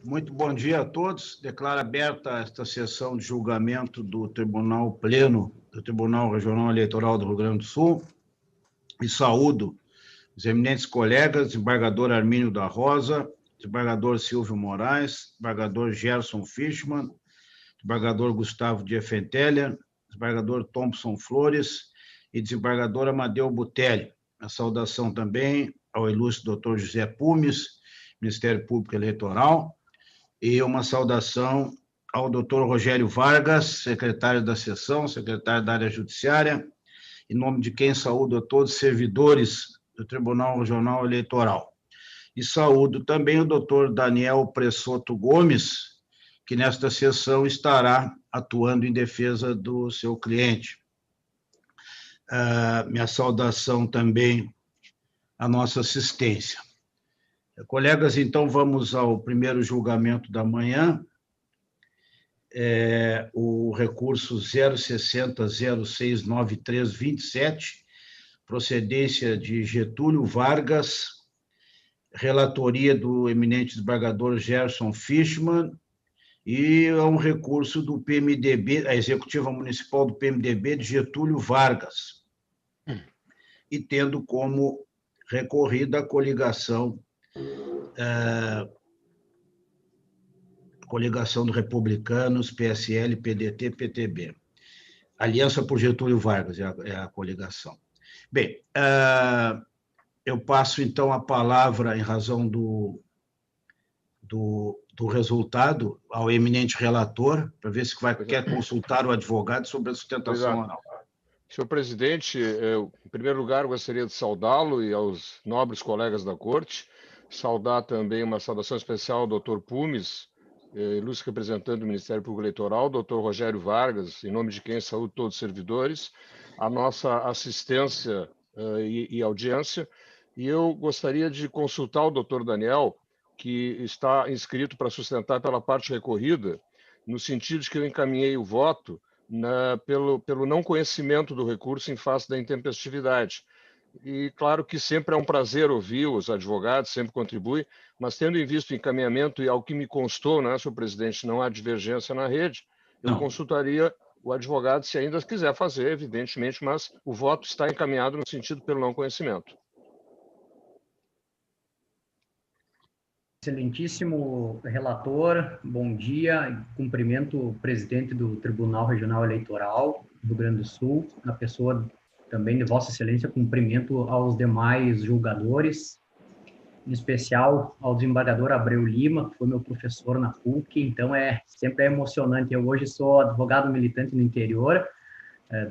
Muito bom dia a todos. Declaro aberta esta sessão de julgamento do Tribunal Pleno do Tribunal Regional Eleitoral do Rio Grande do Sul e saúdo os eminentes colegas, desembargador Armínio da Rosa, desembargador Silvio Moraes, desembargador Gerson Fischmann, desembargador Gustavo de Effenteler, desembargador Thompson Flores e desembargador Amadeu Butelli. A saudação também ao ilustre doutor José Pumes, Ministério Público Eleitoral, e uma saudação ao doutor Rogério Vargas, secretário da sessão, secretário da área judiciária, em nome de quem saúdo a todos os servidores do Tribunal Regional Eleitoral. E saúdo também o doutor Daniel Pressoto Gomes, que nesta sessão estará atuando em defesa do seu cliente. Minha saudação também à nossa assistência. Colegas, então vamos ao primeiro julgamento da manhã. O recurso 060069327, procedência de Getúlio Vargas, relatoria do eminente desembargador Gerson Fischmann, e é um recurso do PMDB, a Executiva Municipal do PMDB de Getúlio Vargas, e tendo como recorrida a coligação do Republicanos, PSL, PDT, PTB. Aliança por Getúlio Vargas é a coligação. Bem, eu passo, então, a palavra, em razão do resultado, ao eminente relator, para ver se quer consultar o advogado sobre a sustentação oral. Senhor presidente, em primeiro lugar, gostaria de saudá-lo e aos nobres colegas da corte, saudar também uma saudação especial ao doutor Pumes, ilustre representante do Ministério Público Eleitoral, doutor Rogério Vargas, em nome de quem saúdo todos os servidores, a nossa assistência e audiência, e eu gostaria de consultar o doutor Daniel, que está inscrito para sustentar pela parte recorrida, no sentido de que eu encaminhei o voto pelo não conhecimento do recurso em face da intempestividade. E claro que sempre é um prazer ouvir os advogados, sempre contribui, mas tendo em vista o encaminhamento e ao que me constou, né, senhor presidente, não há divergência na rede, eu consultaria o advogado se ainda quiser fazer, evidentemente, mas o voto está encaminhado no sentido pelo não conhecimento. Excelentíssimo relator, bom dia. Cumprimento o presidente do Tribunal Regional Eleitoral do Rio Grande do Sul, na pessoa também de Vossa Excelência, cumprimento aos demais julgadores, em especial ao desembargador Abreu Lima, que foi meu professor na PUC, então sempre é emocionante. Eu hoje sou advogado militante no interior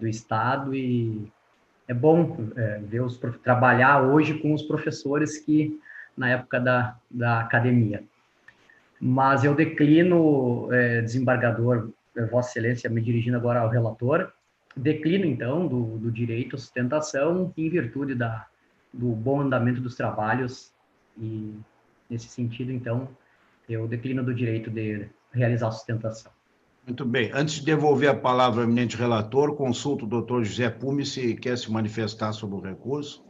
do estado e é bom ver trabalhar hoje com os professores que na época da academia. Mas eu declino, desembargador, Vossa Excelência, me dirigindo agora ao relator, declino, então, do direito à sustentação em virtude do bom andamento dos trabalhos e, nesse sentido, então, eu declino do direito de realizar a sustentação. Muito bem. Antes de devolver a palavra ao eminente relator, consulto o doutor José Pumes se quer se manifestar sobre o recurso.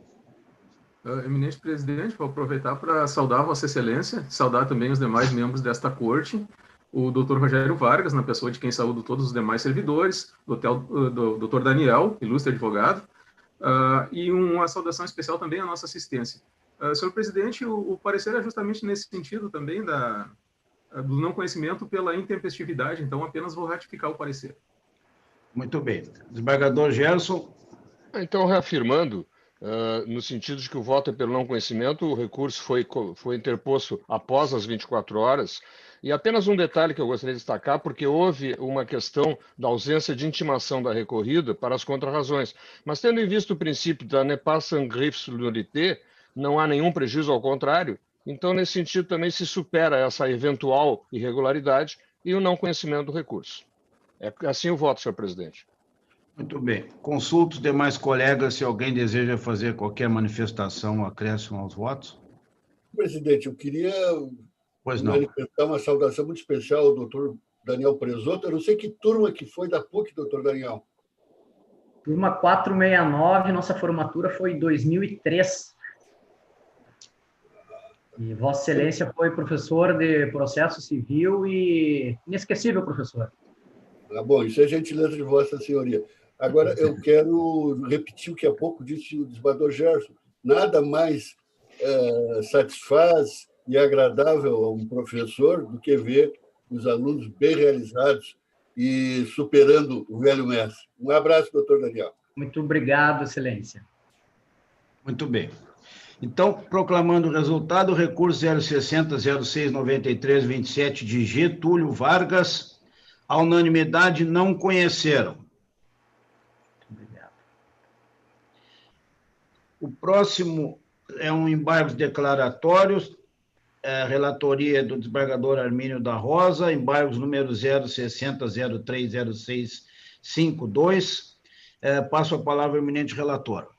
Eminente presidente, vou aproveitar para saudar Vossa Excelência, saudar também os demais membros desta corte, o doutor Rogério Vargas, na pessoa de quem saúdo todos os demais servidores, do doutor Daniel, ilustre advogado, e uma saudação especial também à nossa assistência. Senhor presidente, o parecer é justamente nesse sentido também do não conhecimento pela intempestividade, então apenas vou ratificar o parecer. Muito bem. Desembargador Gerson. Então, reafirmando, no sentido de que o voto é pelo não conhecimento, o recurso foi interposto após as 24 horas. E apenas um detalhe que eu gostaria de destacar, porque houve uma questão da ausência de intimação da recorrida para as contrarrazões. Mas tendo em vista o princípio da ne pas sans griffe sur l'autorité, não há nenhum prejuízo, ao contrário. Então, nesse sentido, também se supera essa eventual irregularidade e o não conhecimento do recurso. É assim o voto, senhor presidente. Muito bem. Consulto os demais colegas se alguém deseja fazer qualquer manifestação ou acréscimo aos votos. Presidente, eu queria manifestar uma saudação muito especial ao doutor Daniel Pressoto. Eu não sei que turma que foi da PUC, doutor Daniel. Turma 469, nossa formatura foi em 2003. E Vossa Excelência foi professor de processo civil e inesquecível professor. Ah, bom, isso é gentileza de Vossa Senhoria. Agora, eu quero repetir o que há pouco disse o desembargador Gerson. Nada mais satisfaz e agradável a um professor do que ver os alunos bem realizados e superando o velho mestre. Um abraço, doutor Daniel. Muito obrigado, Excelência. Muito bem. Então, proclamando o resultado, o recurso 060-06-93-27 de Getúlio Vargas, a unanimidade não conheceram. Obrigado. O próximo é um embargos declaratórios, relatoria do desembargador Armínio da Rosa, embargos número 060-03-0652. Passo a palavra ao eminente relator.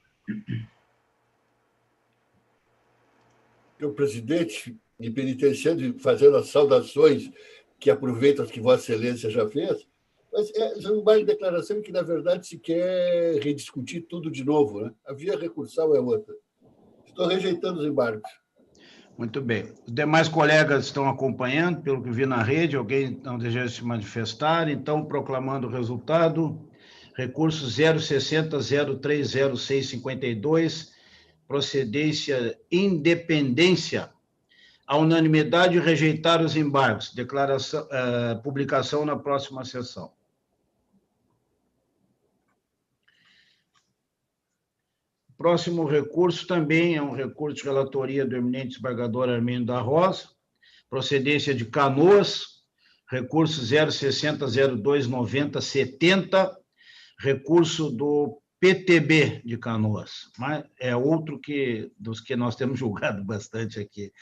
Senhor presidente, me penitenciando e fazendo as saudações que aproveito as que Vossa Excelência já fez, mas é uma declaração que, na verdade, se quer rediscutir tudo de novo, né? A via recursal é outra. Estou rejeitando os embargos. Muito bem. Os demais colegas estão acompanhando, pelo que vi na rede, alguém não deseja se manifestar, então, proclamando o resultado, recurso 060-03-0652, procedência independência, a unanimidade rejeitar os embargos, declaração, publicação na próxima sessão. Próximo recurso também é um recurso de relatoria do eminente desembargador Armínio da Rosa, procedência de Canoas, recurso 060-02-90-70, recurso do PTB de Canoas, mas é outro dos que nós temos julgado bastante aqui.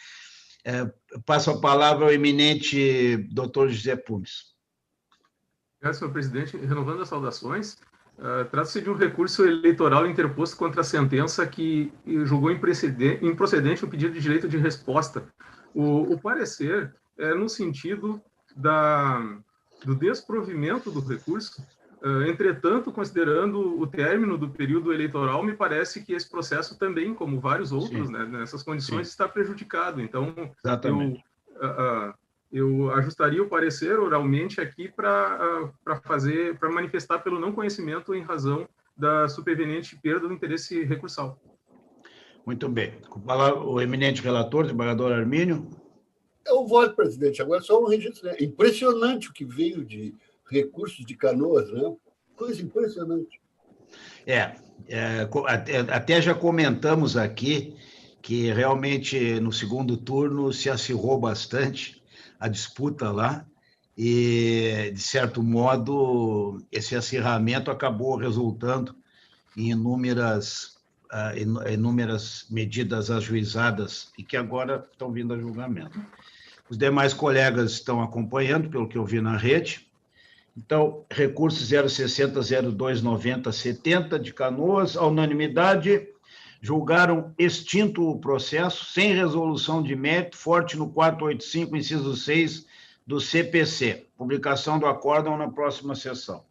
Passo a palavra ao eminente doutor José Pumes. Obrigado, senhor presidente. Renovando as saudações, trata-se de um recurso eleitoral interposto contra a sentença que julgou improcedente o pedido de direito de resposta. O parecer é no sentido do desprovimento do recurso. Entretanto, considerando o término do período eleitoral, me parece que esse processo também, como vários outros, né, nessas condições, está prejudicado. Então, eu ajustaria o parecer oralmente aqui para manifestar pelo não conhecimento em razão da superveniente perda do interesse recursal. Muito bem. Com a palavra, o eminente relator, desembargador Armínio. Eu voto, presidente. Agora só um registro. É impressionante o que veio de recursos de Canoas, né? Coisa impressionante. Até já comentamos aqui que realmente no segundo turno se acirrou bastante a disputa lá e, de certo modo, esse acirramento acabou resultando em inúmeras medidas ajuizadas e que agora estão vindo a julgamento. Os demais colegas estão acompanhando, pelo que eu vi na rede. Então, recurso 060-02-90-70 de Canoas, a unanimidade, julgaram extinto o processo, sem resolução de mérito, forte no 485, inciso 6 do CPC. Publicação do acórdão na próxima sessão.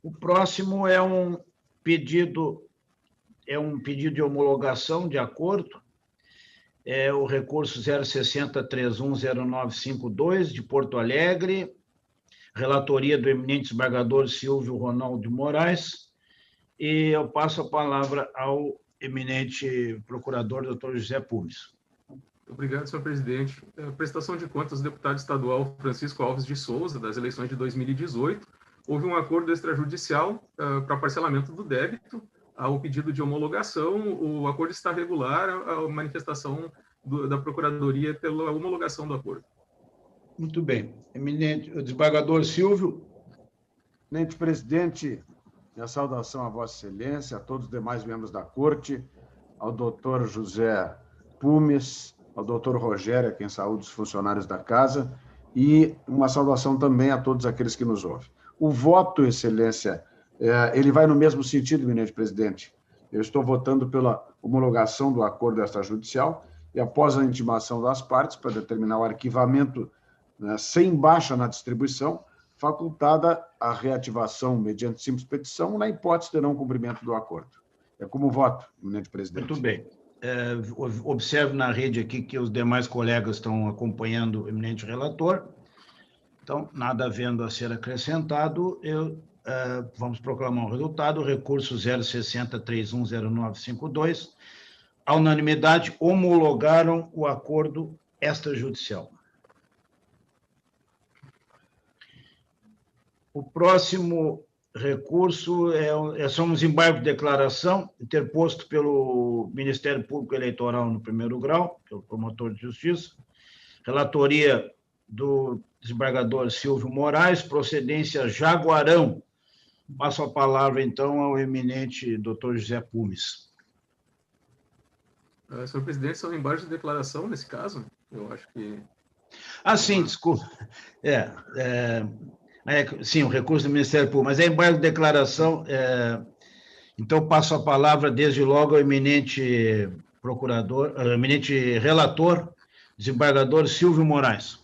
O próximo é um pedido de homologação de acordo, é o recurso 060-310952, de Porto Alegre, relatoria do eminente desembargador Silvio Ronaldo de Moraes, e eu passo a palavra ao eminente procurador, doutor José Pumes. Obrigado, senhor presidente. Prestação de contas do deputado estadual Francisco Alves de Souza, das eleições de 2018, houve um acordo extrajudicial para parcelamento do débito. Ao pedido de homologação, o acordo está regular, a manifestação da Procuradoria pela homologação do acordo. Muito bem. Eminente, o desembargador Silvio. Eminente presidente, minha saudação a Vossa Excelência, a todos os demais membros da Corte, ao doutor José Pumes, ao doutor Rogério, a quem saúde os funcionários da Casa, e uma saudação também a todos aqueles que nos ouvem. O voto, Excelência, ele vai no mesmo sentido, eminente presidente. Eu estou votando pela homologação do acordo extrajudicial e, após a intimação das partes, para determinar o arquivamento, né, sem baixa na distribuição, facultada a reativação mediante simples petição, na hipótese de não cumprimento do acordo. É como voto, eminente presidente. Muito bem. Observo na rede aqui que os demais colegas estão acompanhando o eminente relator. Então, nada havendo a ser acrescentado, vamos proclamar o resultado. O recurso 060310952. A unanimidade homologaram o acordo extrajudicial. O próximo recurso são os embargos de declaração interposto pelo Ministério Público Eleitoral no primeiro grau, pelo promotor de justiça, relatoria do desembargador Silvio Moraes, procedência Jaguarão. Passo a palavra, então, ao eminente doutor José Pumes. Senhor presidente, são embargos de declaração nesse caso? Eu acho que... Sim, desculpa. Sim, o recurso do Ministério Público, mas é embargo de declaração. Então, passo a palavra, desde logo, ao eminente procurador, ao eminente relator, desembargador Silvio Moraes.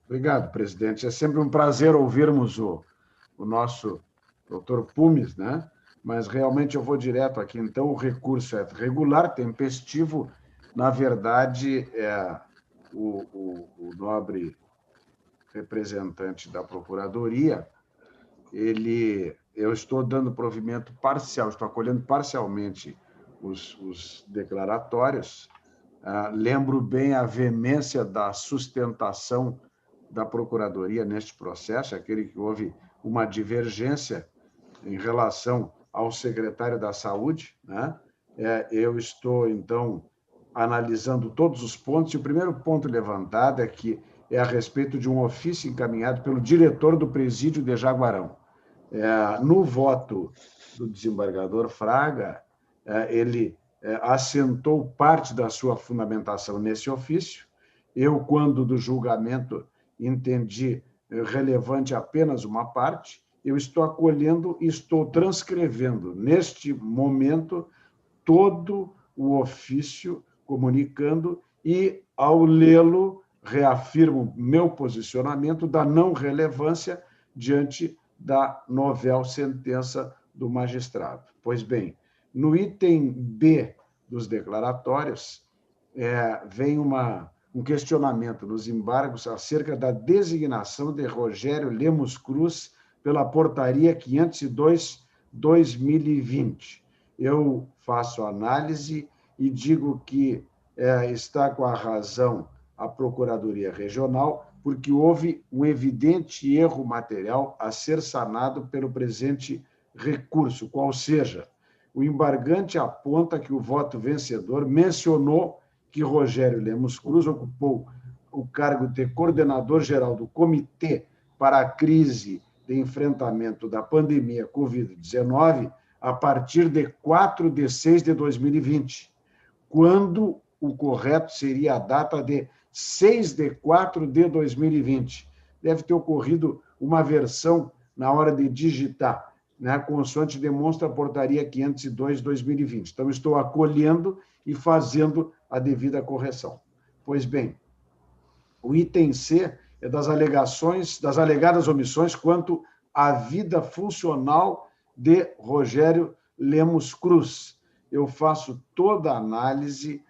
Obrigado, presidente. É sempre um prazer ouvirmos o nosso doutor Pumes, né? Mas realmente eu vou direto aqui. Então, o recurso é regular, tempestivo. Na verdade, o nobre representante da Procuradoria, eu estou dando provimento parcial, estou acolhendo parcialmente os declaratórios. Lembro bem a veemência da sustentação da Procuradoria neste processo, aquele que houve uma divergência em relação ao secretário da Saúde, né? Eu estou, então, analisando todos os pontos, e o primeiro ponto levantado é a respeito de um ofício encaminhado pelo diretor do presídio de Jaguarão. No voto do desembargador Fraga, ele assentou parte da sua fundamentação nesse ofício. Eu, quando do julgamento, entendi relevante apenas uma parte. Eu estou acolhendo e estou transcrevendo, neste momento, todo o ofício, comunicando, e, ao lê-lo, reafirmo meu posicionamento da não relevância diante da novel sentença do magistrado. Pois bem, no item B dos declaratórios, vem um questionamento nos embargos acerca da designação de Rogério Lemos Cruz pela portaria 502/2020. Eu faço análise e digo que está com a razão a Procuradoria Regional, porque houve um evidente erro material a ser sanado pelo presente recurso, qual seja, o embargante aponta que o voto vencedor mencionou que Rogério Lemos Cruz ocupou o cargo de coordenador-geral do Comitê para a Crise de Enfrentamento da Pandemia Covid-19 a partir de 4/6/2020, quando o correto seria a data de 6/4/2020. Deve ter ocorrido uma versão na hora de digitar, né? Consoante demonstra a portaria 502/2020. Então, estou acolhendo e fazendo a devida correção. Pois bem, o item C é das alegadas omissões quanto à vida funcional de Rogério Lemos Cruz. Eu faço toda a análise,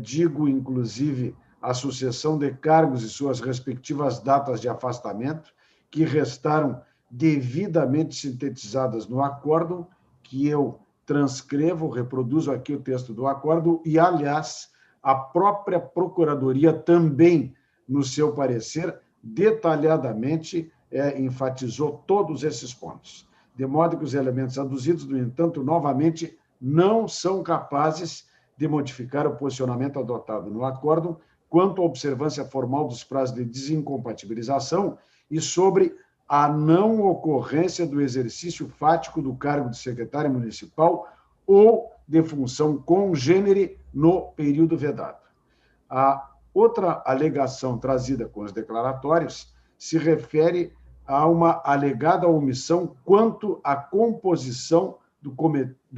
digo, inclusive, a sucessão de cargos e suas respectivas datas de afastamento, que restaram devidamente sintetizadas no acórdão, que eu transcrevo, reproduzo aqui o texto do acórdão, e, aliás, a própria Procuradoria também, no seu parecer, detalhadamente enfatizou todos esses pontos. De modo que os elementos aduzidos, no entanto, novamente, não são capazes de modificar o posicionamento adotado no acórdão quanto à observância formal dos prazos de desincompatibilização e sobre a não ocorrência do exercício fático do cargo de secretário municipal ou de função congênere no período vedado. A outra alegação trazida com os declaratórios se refere a uma alegada omissão quanto à composição do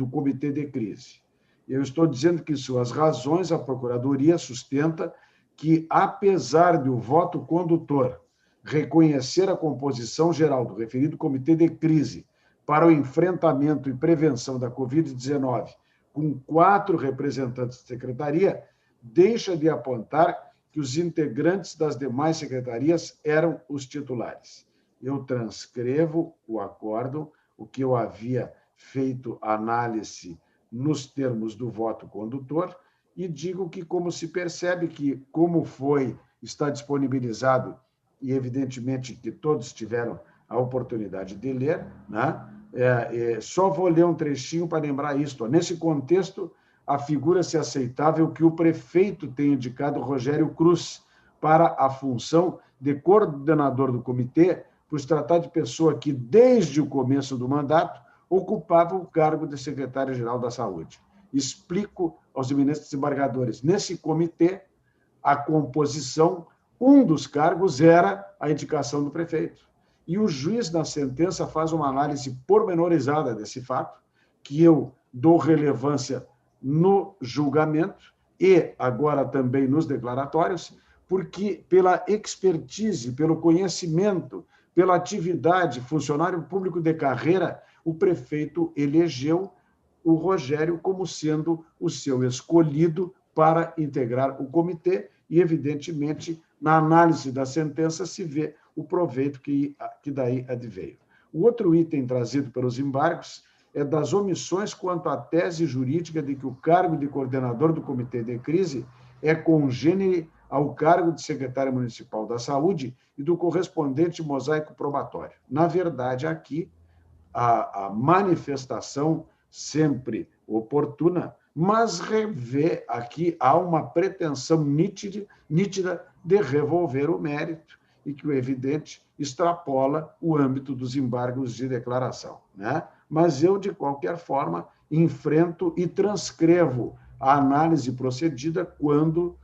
comitê de crise. Eu estou dizendo que suas razões, a Procuradoria sustenta que, apesar de o voto condutor reconhecer a composição geral do referido comitê de crise para o enfrentamento e prevenção da Covid-19 com 4 representantes de secretaria, deixa de apontar que os integrantes das demais secretarias eram os titulares. Eu transcrevo o acórdão, o que eu havia feito análise nos termos do voto condutor, e digo que, como se percebe que, como está disponibilizado, e evidentemente que todos tiveram a oportunidade de ler, né? Só vou ler um trechinho para lembrar isto. Nesse contexto, afigura-se aceitável que o prefeito tenha indicado Rogério Cruz para a função de coordenador do comitê, por se tratar de pessoa que, desde o começo do mandato, ocupava o cargo de secretário-geral da Saúde. Explico aos eminentes desembargadores. Nesse comitê, a composição, um dos cargos era a indicação do prefeito. E o juiz, na sentença, faz uma análise pormenorizada desse fato, que eu dou relevância no julgamento e agora também nos declaratórios, porque pela expertise, pelo conhecimento, pela atividade, funcionário público de carreira, o prefeito elegeu o Rogério como sendo o seu escolhido para integrar o comitê e, evidentemente, na análise da sentença se vê o proveito que daí adveio. O outro item trazido pelos embargos é das omissões quanto à tese jurídica de que o cargo de coordenador do Comitê de Crise é congênere ao cargo de secretário municipal da Saúde e do correspondente mosaico probatório. Na verdade, aqui, a manifestação sempre oportuna, mas revê aqui há uma pretensão nítida de revolver o mérito e que o evidente extrapola o âmbito dos embargos de declaração, né? Mas eu, de qualquer forma, enfrento e transcrevo a análise procedida quando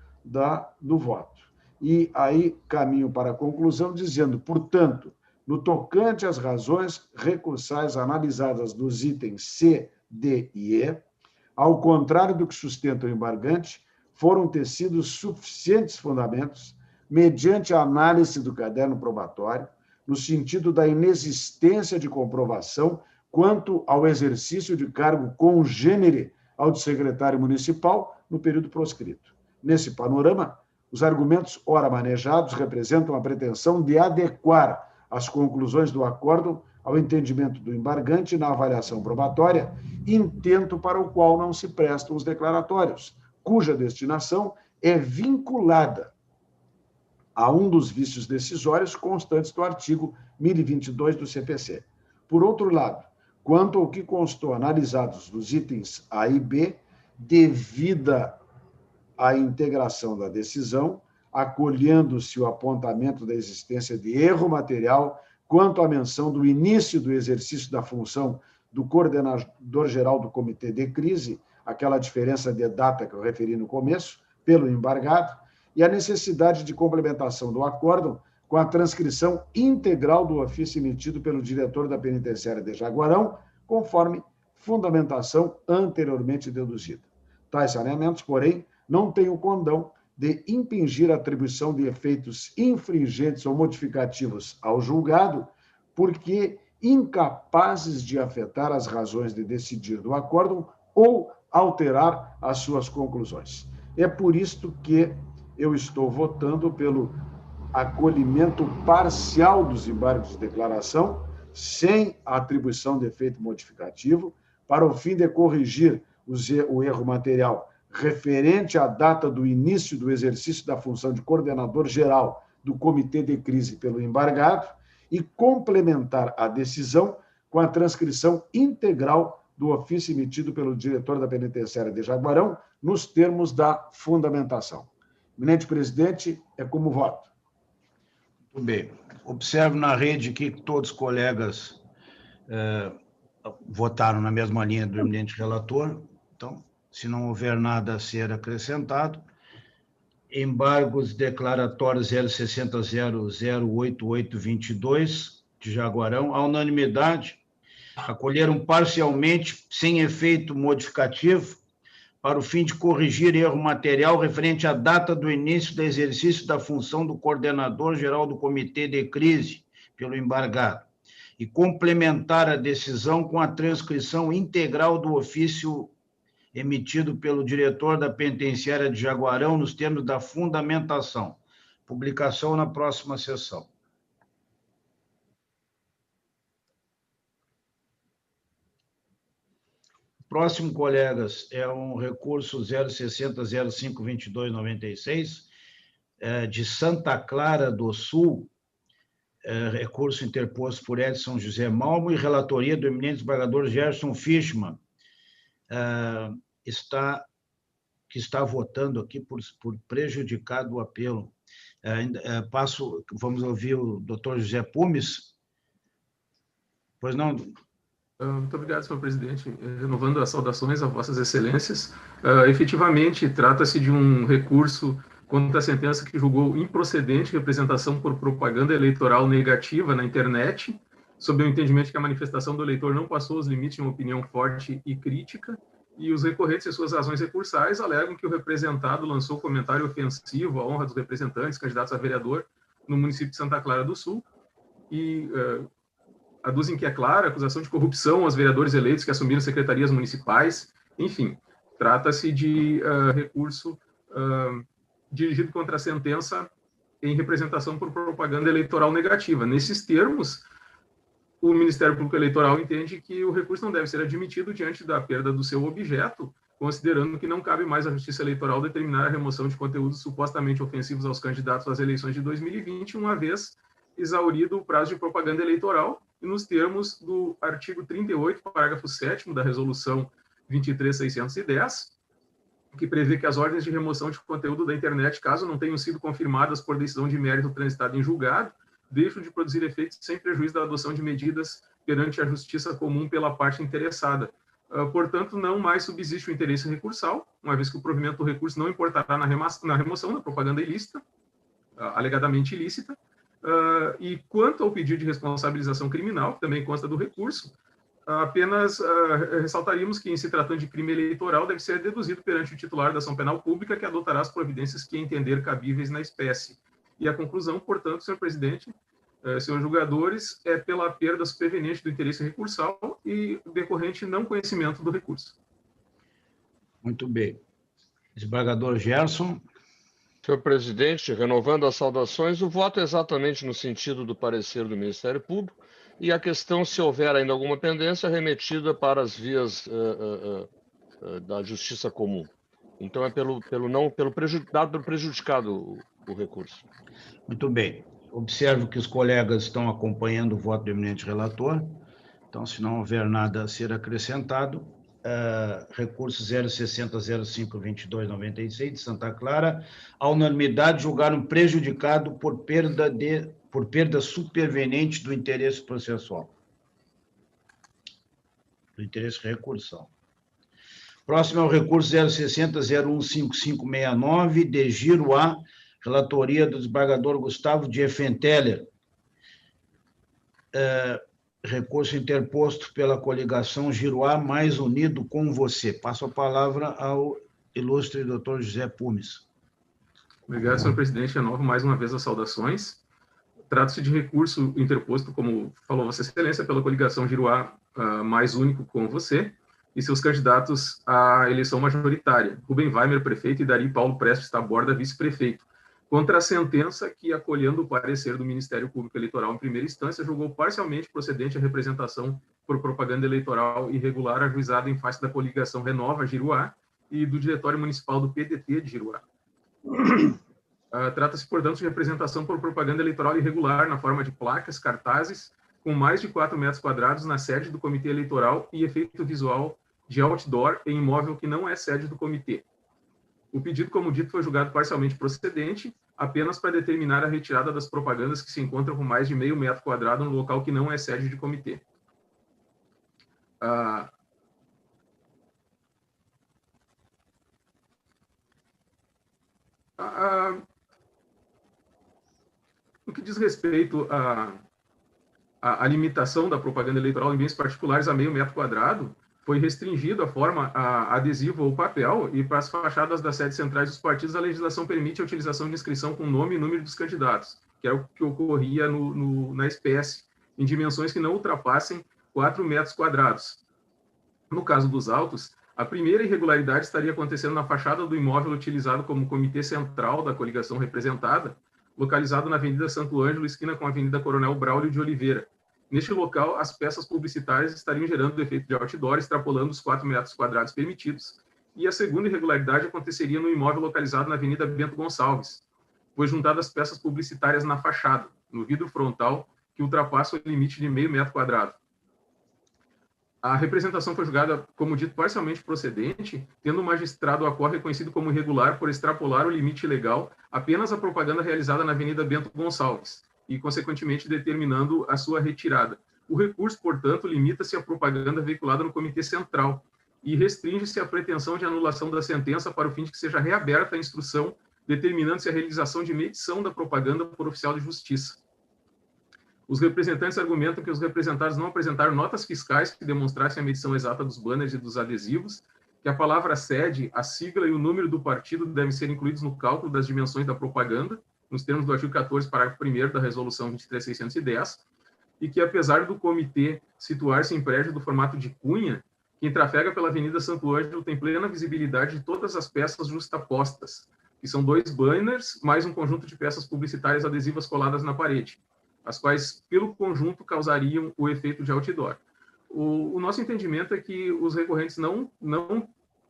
do voto. E aí caminho para a conclusão dizendo, portanto, no tocante às razões recursais analisadas nos itens C, D e E, ao contrário do que sustenta o embargante, foram tecidos suficientes fundamentos, mediante a análise do caderno probatório, no sentido da inexistência de comprovação quanto ao exercício de cargo congênere ao de secretário municipal no período proscrito. Nesse panorama, os argumentos ora manejados representam a pretensão de adequar as conclusões do acórdão ao entendimento do embargante na avaliação probatória, intento para o qual não se prestam os declaratórios, cuja destinação é vinculada a um dos vícios decisórios constantes do artigo 1022 do CPC. Por outro lado, quanto ao que constou analisados dos itens A e B, devida à integração da decisão, acolhendo-se o apontamento da existência de erro material quanto à menção do início do exercício da função do coordenador-geral do Comitê de Crise, aquela diferença de data que eu referi no começo, pelo embargado, e a necessidade de complementação do acórdão com a transcrição integral do ofício emitido pelo diretor da penitenciária de Jaguarão, conforme fundamentação anteriormente deduzida. Tais saneamentos, porém, não têm o condão de impingir a atribuição de efeitos infringentes ou modificativos ao julgado, porque incapazes de afetar as razões de decidir do acórdão ou alterar as suas conclusões. É por isto que eu estou votando pelo acolhimento parcial dos embargos de declaração, sem a atribuição de efeito modificativo, para o fim de corrigir o erro material referente à data do início do exercício da função de coordenador geral do Comitê de Crise pelo embargado e complementar a decisão com a transcrição integral do ofício emitido pelo diretor da penitenciária de Jaguarão nos termos da fundamentação. Eminente presidente, é como voto. Muito bem. Observo na rede que todos os colegas votaram na mesma linha do eminente relator. Então, se não houver nada a ser acrescentado, embargos declaratórios 060008822 de Jaguarão, à unanimidade, acolheram parcialmente, sem efeito modificativo, para o fim de corrigir erro material referente à data do início do exercício da função do coordenador-geral do Comitê de Crise, pelo embargado, e complementar a decisão com a transcrição integral do ofício emitido pelo diretor da penitenciária de Jaguarão nos termos da fundamentação. Publicação na próxima sessão. Próximo, colegas, é um recurso 060052296, de Santa Clara do Sul, recurso interposto por Edson José Malmo e relatoria do eminente desembargador Gerson Fischmann, que está votando aqui por prejudicado o apelo. Vamos ouvir o doutor José Pumes. Pois não? Muito obrigado, senhor presidente. Renovando as saudações a vossas excelências, efetivamente, trata-se de um recurso contra a sentença que julgou improcedente representação por propaganda eleitoral negativa na internet, sob o entendimento que a manifestação do eleitor não passou os limites de uma opinião forte e crítica, e os recorrentes em suas razões recursais alegam que o representado lançou comentário ofensivo à honra dos representantes, candidatos a vereador, no município de Santa Clara do Sul, e aduzem que é clara a acusação de corrupção aos vereadores eleitos que assumiram secretarias municipais. Enfim, trata-se de recurso dirigido contra a sentença em representação por propaganda eleitoral negativa. Nesses termos, o Ministério Público Eleitoral entende que o recurso não deve ser admitido diante da perda do seu objeto, considerando que não cabe mais à Justiça Eleitoral determinar a remoção de conteúdos supostamente ofensivos aos candidatos às eleições de 2020, uma vez exaurido o prazo de propaganda eleitoral, e nos termos do artigo 38, parágrafo 7º da Resolução 23.610, que prevê que as ordens de remoção de conteúdo da internet, caso não tenham sido confirmadas por decisão de mérito transitada em julgado, deixam de produzir efeitos sem prejuízo da adoção de medidas perante a justiça comum pela parte interessada. Portanto, não mais subsiste o interesse recursal, uma vez que o provimento do recurso não importará na remoção da propaganda ilícita, alegadamente ilícita. E quanto ao pedido de responsabilização criminal, que também consta do recurso, apenas ressaltaríamos que, em se tratando de crime eleitoral, deve ser deduzido perante o titular da ação penal pública, que adotará as providências que entender cabíveis na espécie. E a conclusão, portanto, senhor presidente, senhores julgadores, é pela perda superveniente do interesse recursal e decorrente não conhecimento do recurso. Muito bem. Desembargador Gerson. Senhor presidente, renovando as saudações, o voto é exatamente no sentido do parecer do Ministério Público e a questão, se houver ainda alguma pendência, remetida para as vias da Justiça Comum. Então, é pelo prejudicado o recurso. Muito bem. Observo que os colegas estão acompanhando o voto do eminente relator. Então, se não houver nada a ser acrescentado, recurso 060052296 de Santa Clara, a unanimidade julgaram prejudicado por perda superveniente do interesse processual, do interesse recursal. Próximo é o recurso 060015569 de Giruá, relatoria do desembargador Gustavo Diefenteller. Recurso interposto pela coligação Giruá Mais Unido com Você. Passo a palavra ao ilustre doutor José Pumes. Obrigado, senhor presidente. Renovo mais uma vez as saudações. Trata-se de recurso interposto, como falou Vossa Excelência, pela coligação Giruá Mais Único com Você e seus candidatos à eleição majoritária, Rubem Weimer, prefeito, e Dari Paulo Prestes Taborda, vice-prefeito, contra a sentença que, acolhendo o parecer do Ministério Público Eleitoral em primeira instância, julgou parcialmente procedente a representação por propaganda eleitoral irregular ajuizada em face da coligação Renova Giruá e do Diretório Municipal do PDT de Giruá. Trata-se, portanto, de representação por propaganda eleitoral irregular na forma de placas, cartazes, com mais de 4 metros quadrados na sede do Comitê Eleitoral e efeito visual de outdoor em imóvel que não é sede do Comitê. O pedido, como dito, foi julgado parcialmente procedente, apenas para determinar a retirada das propagandas que se encontram com mais de meio metro quadrado no local que não é sede de comitê. No que diz respeito à limitação da propaganda eleitoral em bens particulares a meio metro quadrado, foi restringido a forma adesiva ou papel, e para as fachadas das sedes centrais dos partidos, a legislação permite a utilização de inscrição com nome e número dos candidatos, que é o que ocorria na espécie, em dimensões que não ultrapassem 4 metros quadrados. No caso dos autos, A primeira irregularidade estaria acontecendo na fachada do imóvel utilizado como comitê central da coligação representada, localizado na Avenida Santo Ângelo, esquina com a Avenida Coronel Braulio de Oliveira. Neste local, as peças publicitárias estariam gerando efeito de outdoor, extrapolando os 4 metros quadrados permitidos. E a segunda irregularidade aconteceria no imóvel localizado na Avenida Bento Gonçalves, pois juntadas peças publicitárias na fachada, no vidro frontal, que ultrapassa o limite de meio metro quadrado. A representação foi julgada, como dito, parcialmente procedente, tendo o magistrado o acórdão reconhecido como irregular por extrapolar o limite legal apenas a propaganda realizada na Avenida Bento Gonçalves e, consequentemente, determinando a sua retirada. O recurso, portanto, limita-se à propaganda veiculada no Comitê Central e restringe-se à pretensão de anulação da sentença para o fim de que seja reaberta a instrução, determinando-se a realização de medição da propaganda por oficial de justiça. Os representantes argumentam que os representados não apresentaram notas fiscais que demonstrassem a medição exata dos banners e dos adesivos, que a palavra sede, a sigla e o número do partido devem ser incluídos no cálculo das dimensões da propaganda, nos termos do artigo 14, parágrafo 1º da Resolução 23.610, e que, apesar do comitê situar-se em prédio do formato de cunha, quem trafega pela Avenida Santo Ângelo tem plena visibilidade de todas as peças justapostas, que são 2 banners, mais um conjunto de peças publicitárias adesivas coladas na parede, as quais, pelo conjunto, causariam o efeito de outdoor. O nosso entendimento é que os recorrentes não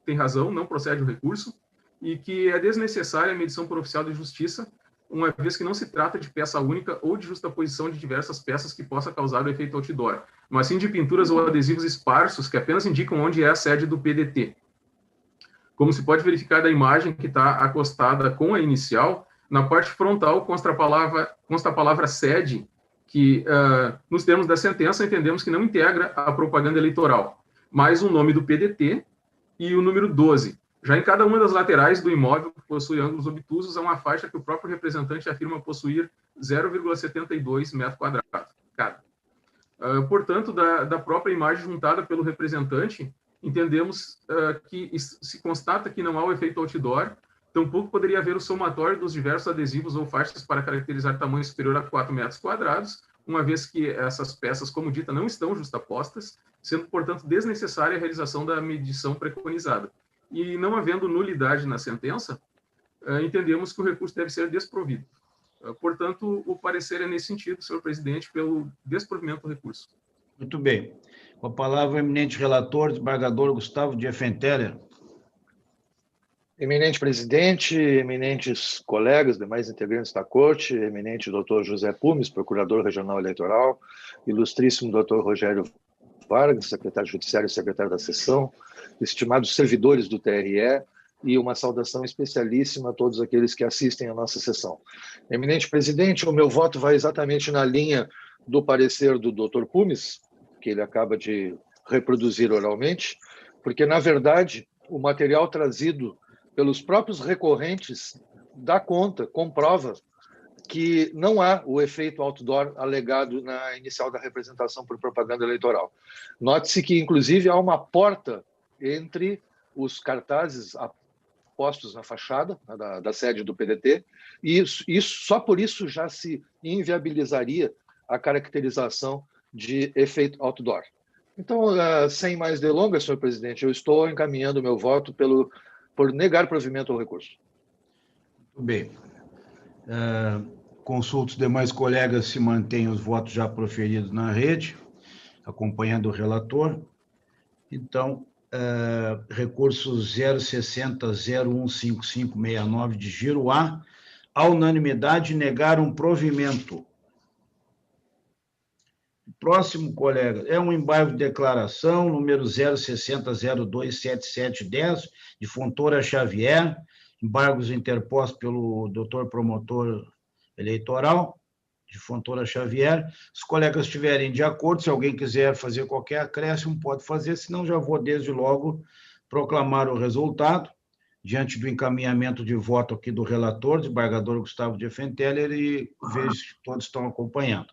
têm razão, não procede o recurso, e que é desnecessária a medição por oficial de justiça, uma vez que não se trata de peça única ou de justaposição de diversas peças que possa causar o efeito outdoor, mas sim de pinturas ou adesivos esparsos que apenas indicam onde é a sede do PDT. Como se pode verificar da imagem que está acostada com a inicial, na parte frontal consta a palavra sede, que, nos termos da sentença, entendemos que não integra a propaganda eleitoral, mas o nome do PDT e o número 12. Já em cada uma das laterais do imóvel, que possui ângulos obtusos, há uma faixa que o próprio representante afirma possuir 0,72 metro quadrado cada. Portanto, da própria imagem juntada pelo representante, entendemos que se constata que não há o efeito outdoor, tampouco poderia haver o somatório dos diversos adesivos ou faixas para caracterizar tamanho superior a 4 metros quadrados, uma vez que essas peças, como dita, não estão justapostas, sendo, portanto, desnecessária a realização da medição preconizada. E não havendo nulidade na sentença, entendemos que o recurso deve ser desprovido. Portanto, o parecer é nesse sentido, senhor presidente, pelo desprovimento do recurso. Muito bem. Com a palavra, o eminente relator, desembargador Gustavo de Effenteler. Eminente presidente, eminentes colegas, demais integrantes da corte, eminente doutor José Pumes, procurador regional eleitoral, ilustríssimo doutor Rogério Vargas, secretário judiciário e secretário da sessão, estimados servidores do TRE, e uma saudação especialíssima a todos aqueles que assistem à nossa sessão. Eminente presidente, o meu voto vai exatamente na linha do parecer do doutor Pumes, que ele acaba de reproduzir oralmente, porque, na verdade, o material trazido pelos próprios recorrentes dá conta, comprova que não há o efeito outdoor alegado na inicial da representação por propaganda eleitoral. Note-se que, inclusive, há uma porta entre os cartazes postos na fachada da sede do PDT, e só por isso já se inviabilizaria a caracterização de efeito outdoor. Então, sem mais delongas, senhor presidente, eu estou encaminhando o meu voto por negar provimento ao recurso. Muito bem. Consulto os demais colegas se mantêm os votos já proferidos na rede, acompanhando o relator. Então, recurso 060-015569 de giro A, a unanimidade negar um provimento. Próximo, colega, é um embargo de declaração, número 060-027710, de Fontoura Xavier, embargos interpostos pelo doutor promotor eleitoral, de Fontoura Xavier. Se os colegas estiverem de acordo, se alguém quiser fazer qualquer acréscimo, pode fazer, senão já vou desde logo proclamar o resultado, diante do encaminhamento de voto aqui do relator, desembargador Gustavo de Effenteler, e vejo se todos estão acompanhando.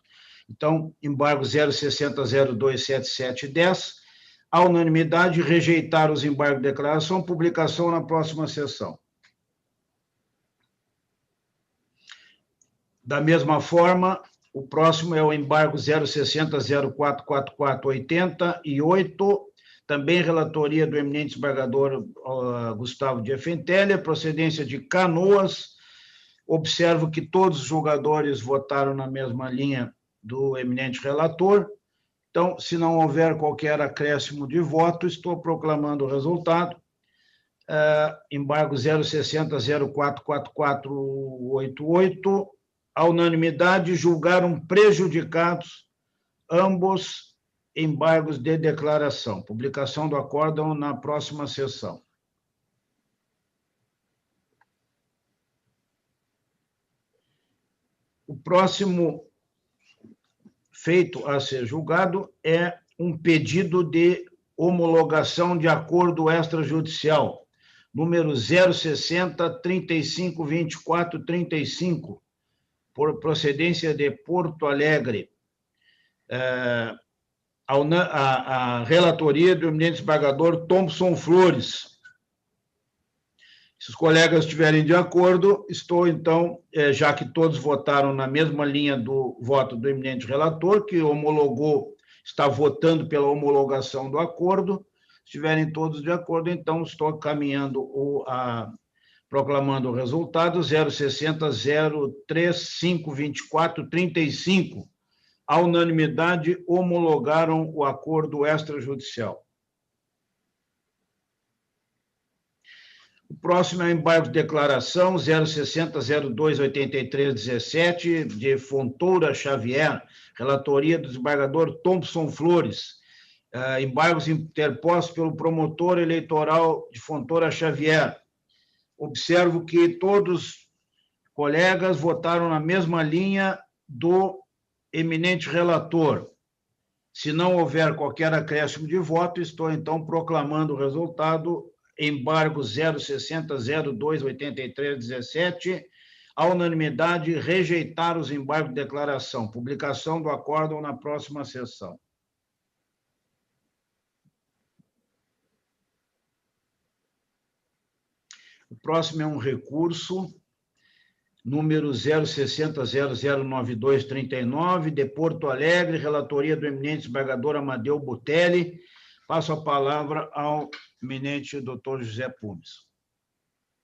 Então, embargo 060-027710, a unanimidade, rejeitar os embargos de declaração, publicação na próxima sessão. Da mesma forma, o próximo é o embargo 060-044488, Também relatoria do eminente desembargador Gustavo de Effenteler, procedência de Canoas. Observo que todos os julgadores votaram na mesma linha do eminente relator. Então, se não houver qualquer acréscimo de voto, estou proclamando o resultado. Embargo 060044488. A unanimidade, julgaram prejudicados ambos embargos de declaração. Publicação do acórdão na próxima sessão. O próximo feito a ser julgado é um pedido de homologação de acordo extrajudicial, número 060-3524-35, por procedência de Porto Alegre. A relatoria do eminente desembargador Thompson Flores. Se os colegas estiverem de acordo, estou, então, já que todos votaram na mesma linha do voto do eminente relator, que homologou, está votando pela homologação do acordo, se estiverem todos de acordo, então, estou caminhando proclamando o resultado 060-03524-35. À unanimidade, homologaram o acordo extrajudicial. O próximo é o embargo de declaração 060-02-83-17, de Fontoura Xavier, relatoria do desembargador Thompson Flores. Embargos interpostos pelo promotor eleitoral de Fontoura Xavier. Observo que todos os colegas votaram na mesma linha do eminente relator. Se não houver qualquer acréscimo de voto, estou, então, proclamando o resultado. Embargo 060-02-83-17, a unanimidade, rejeitar os embargos de declaração. Publicação do acórdão na próxima sessão. O próximo é um recurso, número 060-009239, de Porto Alegre, relatoria do eminente desembargador Amadeu Butelli. Passo a palavra ao eminente doutor José Pumes.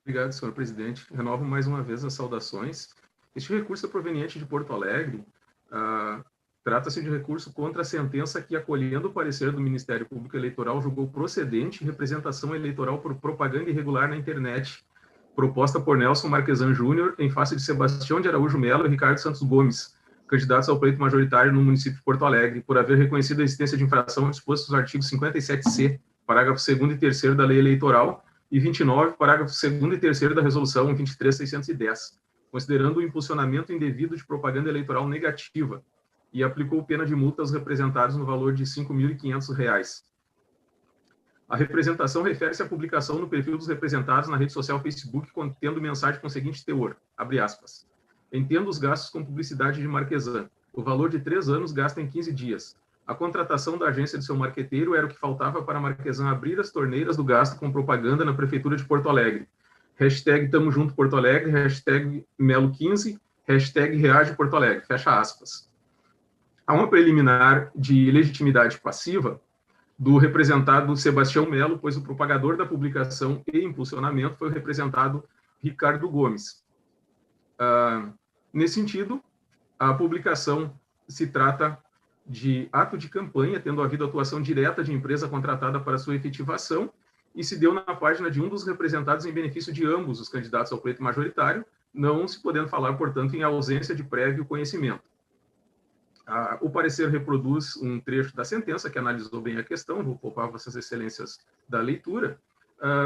Obrigado, senhor presidente. Renovo mais uma vez as saudações. Este recurso é proveniente de Porto Alegre. Trata-se de recurso contra a sentença que, acolhendo o parecer do Ministério Público Eleitoral, julgou procedente representação eleitoral por propaganda irregular na internet, proposta por Nelson Marquesan Júnior, em face de Sebastião de Araújo Melo e Ricardo Santos Gomes, candidatos ao pleito majoritário no município de Porto Alegre, por haver reconhecido a existência de infração disposta nos artigos 57C, parágrafo 2º e 3º da Lei Eleitoral, e 29, parágrafo 2º e 3º da Resolução 23.610, considerando o impulsionamento indevido de propaganda eleitoral negativa, e aplicou pena de multa aos representados no valor de R$ 5.500. A representação refere-se à publicação no perfil dos representados na rede social Facebook, contendo mensagem com o seguinte teor, abre aspas, entendo os gastos com publicidade de Marquesan, o valor de 3 anos gasto em 15 dias. A contratação da agência de seu marqueteiro era o que faltava para Marquesan abrir as torneiras do gasto com propaganda na Prefeitura de Porto Alegre. Hashtag Tamo Junto Porto Alegre, hashtag Melo15, hashtag Reage Porto Alegre, fecha aspas. Há uma preliminar de legitimidade passiva do representado Sebastião Melo, pois o propagador da publicação e impulsionamento foi o representado Ricardo Gomes. Nesse sentido, a publicação se trata de ato de campanha, tendo havido atuação direta de empresa contratada para sua efetivação, e se deu na página de um dos representados em benefício de ambos os candidatos ao pleito majoritário, não se podendo falar, portanto, em ausência de prévio conhecimento. O parecer reproduz um trecho da sentença, que analisou bem a questão, vou poupar Vossas Excelências da leitura,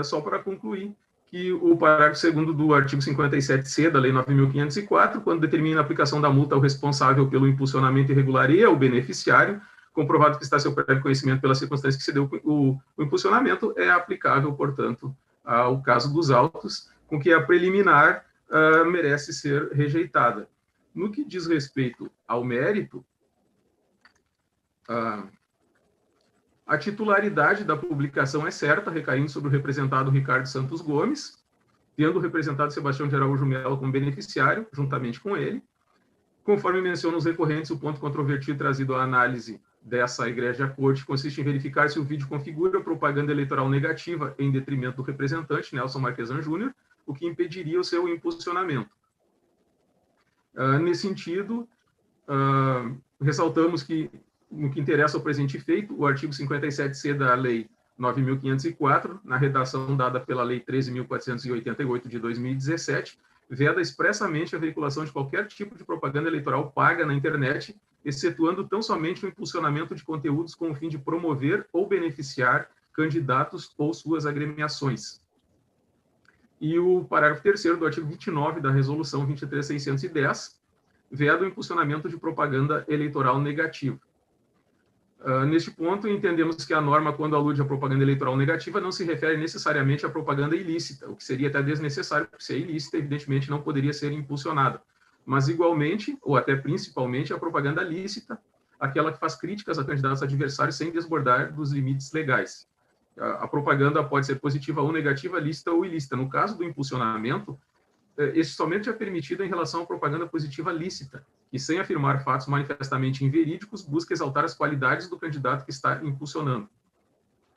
só para concluir que o parágrafo 2º do artigo 57C da Lei 9.504, quando determina a aplicação da multa ao responsável pelo impulsionamento irregular e ao beneficiário, comprovado que está seu prévio conhecimento pela circunstância que se deu o impulsionamento, é aplicável, portanto, ao caso dos autos, com que a preliminar merece ser rejeitada. No que diz respeito ao mérito, a titularidade da publicação é certa, recaindo sobre o representado Ricardo Santos Gomes, tendo o representado Sebastião de Araújo Melo como beneficiário, juntamente com ele. Conforme mencionam os recorrentes, o ponto controvertido trazido à análise dessa egrégia corte consiste em verificar se o vídeo configura propaganda eleitoral negativa em detrimento do representante, Nelson Marquesan Júnior, o que impediria o seu impulsionamento. Nesse sentido, ressaltamos que, no que interessa ao presente feito, o artigo 57C da Lei 9.504, na redação dada pela Lei 13.488 de 2017, veda expressamente a veiculação de qualquer tipo de propaganda eleitoral paga na internet, excetuando tão somente o impulsionamento de conteúdos com o fim de promover ou beneficiar candidatos ou suas agremiações. E o parágrafo 3º do artigo 29 da Resolução 23.610 veda o impulsionamento de propaganda eleitoral negativa. Neste ponto, entendemos que a norma, quando alude à propaganda eleitoral negativa, não se refere necessariamente à propaganda ilícita, o que seria até desnecessário, porque se é ilícita, evidentemente não poderia ser impulsionada. Mas, igualmente, ou até principalmente, a propaganda lícita, aquela que faz críticas a candidatos adversários sem desbordar dos limites legais. A propaganda pode ser positiva ou negativa, lícita ou ilícita. No caso do impulsionamento, esse somente é permitido em relação à propaganda positiva lícita, que, sem afirmar fatos manifestamente inverídicos, busca exaltar as qualidades do candidato que está impulsionando.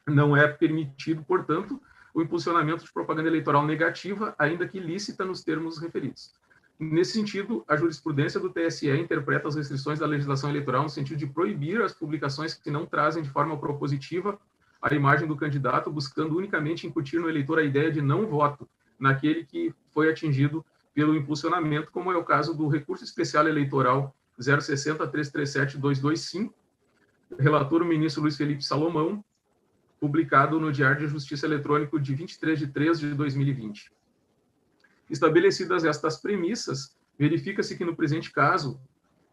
Não é permitido, portanto, o impulsionamento de propaganda eleitoral negativa, ainda que lícita nos termos referidos. Nesse sentido, a jurisprudência do TSE interpreta as restrições da legislação eleitoral no sentido de proibir as publicações que não trazem de forma propositiva a imagem do candidato, buscando unicamente incutir no eleitor a ideia de não voto naquele que foi atingido pelo impulsionamento, como é o caso do recurso especial eleitoral 060-337-225, relator o ministro Luiz Felipe Salomão, publicado no Diário de Justiça Eletrônico de 23 de 3 de 2020. Estabelecidas estas premissas, verifica-se que, no presente caso,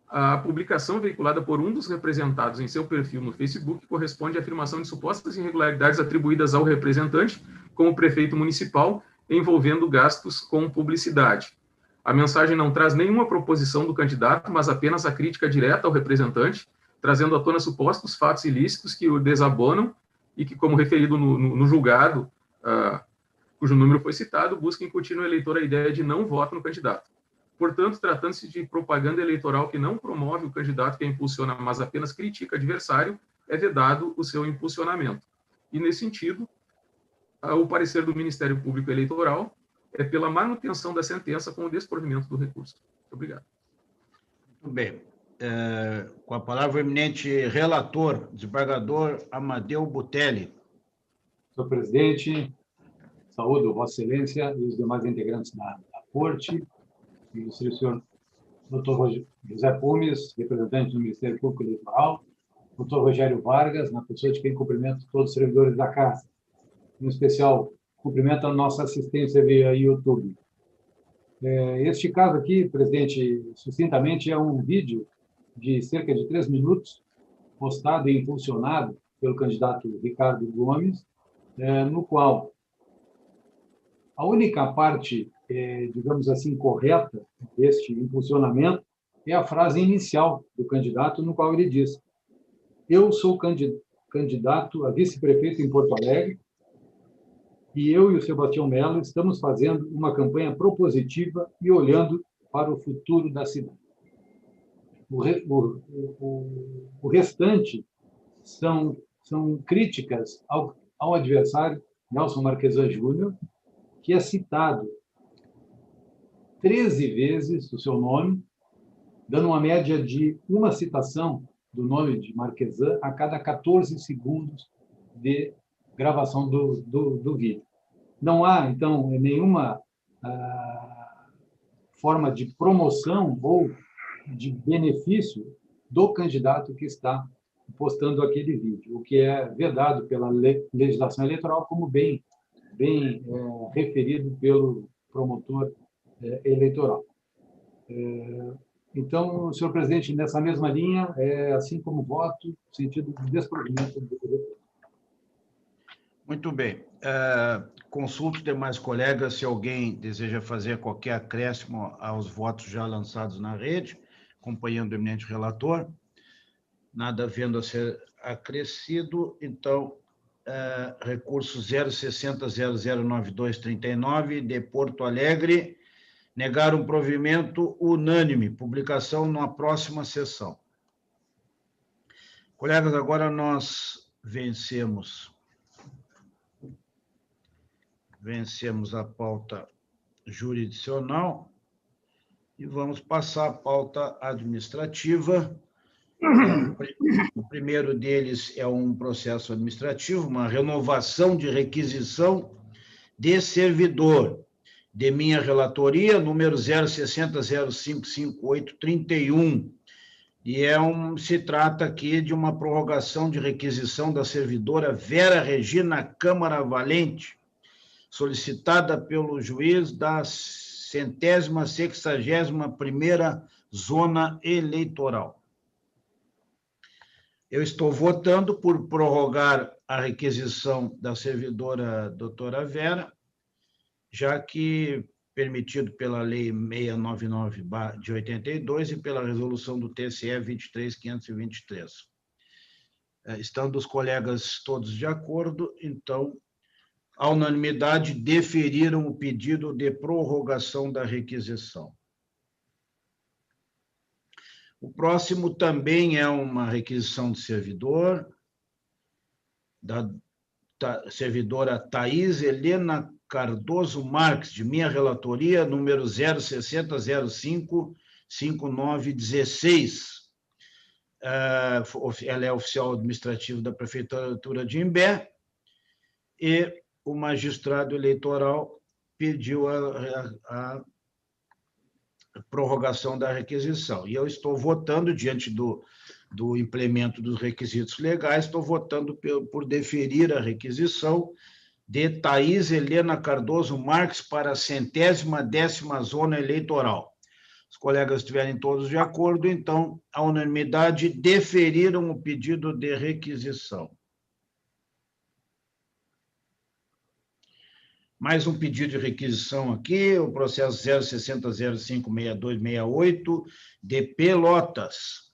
a publicação veiculada por um dos representados em seu perfil no Facebook corresponde à afirmação de supostas irregularidades atribuídas ao representante como prefeito municipal, envolvendo gastos com publicidade. A mensagem não traz nenhuma proposição do candidato, mas apenas a crítica direta ao representante, trazendo à tona supostos fatos ilícitos que o desabonam e que, como referido no julgado, cujo número foi citado, busca incutir no eleitor a ideia de não voto no candidato. Portanto, tratando-se de propaganda eleitoral que não promove o candidato que a impulsiona, mas apenas critica o adversário, é vedado o seu impulsionamento. E, nesse sentido, o parecer do Ministério Público Eleitoral é pela manutenção da sentença com o desprovimento do recurso. Muito obrigado. Muito bem. Com a palavra o eminente relator, desembargador Amadeu Butelli. Senhor presidente, saúdo Vossa Excelência e os demais integrantes da Corte, e o senhor Dr. José Pumes, representante do Ministério Público Eleitoral, Dr. Rogério Vargas, na pessoa de quem cumprimento todos os servidores da Casa. Em especial, cumprimento a nossa assistência via YouTube. Este caso aqui, presidente, sucintamente, é um vídeo de cerca de 3 minutos, postado e impulsionado pelo candidato Ricardo Gomes, no qual a única parte, digamos assim, correta deste impulsionamento é a frase inicial do candidato, no qual ele diz: eu sou candidato a vice-prefeito em Porto Alegre, e eu e o Sebastião Mello estamos fazendo uma campanha propositiva e olhando para o futuro da cidade. O restante são críticas ao adversário, Nelson Marquesan Júnior, que é citado 13 vezes o seu nome, dando uma média de uma citação do nome de Marquesan a cada 14 segundos de gravação do vídeo. Não há, então, nenhuma forma de promoção ou de benefício do candidato que está postando aquele vídeo, o que é vedado pela legislação eleitoral, como bem referido pelo promotor eleitoral. Então, senhor presidente, nessa mesma linha, assim como voto, no sentido de desprovimento do recurso. Muito bem. Consulto demais colegas se alguém deseja fazer qualquer acréscimo aos votos já lançados na rede, acompanhando o eminente relator. Nada havendo a ser acrescido, então, recurso 060009239 de Porto Alegre, negar um provimento unânime, publicação na próxima sessão. Colegas, agora nós vencemos a pauta jurisdicional e vamos passar à pauta administrativa. O primeiro deles é um processo administrativo, uma renovação de requisição de servidor, de minha relatoria, número 060055831. E se trata aqui de uma prorrogação de requisição da servidora Vera Regina Câmara Valente, solicitada pelo juiz da 161ª Zona Eleitoral. Eu estou votando por prorrogar a requisição da servidora doutora Vera, já que permitido pela Lei 699 de 82 e pela resolução do TSE 23523. Estando os colegas todos de acordo, então, à unanimidade, deferiram o pedido de prorrogação da requisição. O próximo também é uma requisição de servidor, da servidora Thais Helena Cardoso Marques, de minha relatoria, número 060055916. Ela é oficial administrativo da Prefeitura de Imbé, e o magistrado eleitoral pediu a prorrogação da requisição. E eu estou votando, diante do implemento dos requisitos legais, estou votando por deferir a requisição de Thais Helena Cardoso Marques para a 110ª Zona Eleitoral. Os colegas estiverem todos de acordo, então, à unanimidade, deferiram o pedido de requisição. Mais um pedido de requisição aqui, o processo 060056268, de Pelotas,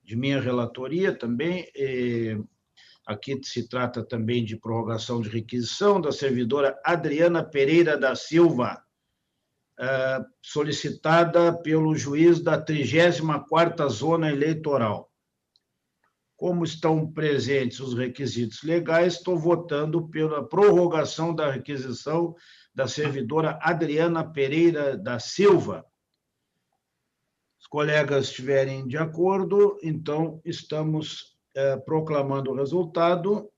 de minha relatoria também. Aqui se trata também de prorrogação de requisição da servidora Adriana Pereira da Silva, solicitada pelo juiz da 34ª Zona Eleitoral. Como estão presentes os requisitos legais, estou votando pela prorrogação da requisição da servidora Adriana Pereira da Silva. Os colegas estiverem de acordo, então estamos proclamando o resultado.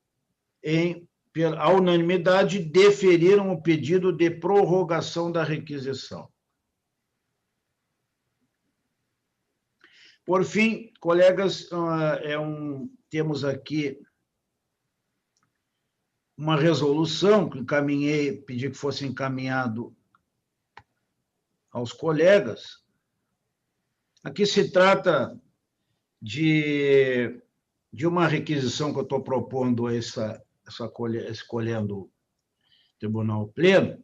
À unanimidade, deferiram o pedido de prorrogação da requisição. Por fim, colegas, temos aqui uma resolução que pedi que fosse encaminhado aos colegas. Aqui se trata de uma requisição que eu estou propondo escolhendo o Tribunal Pleno,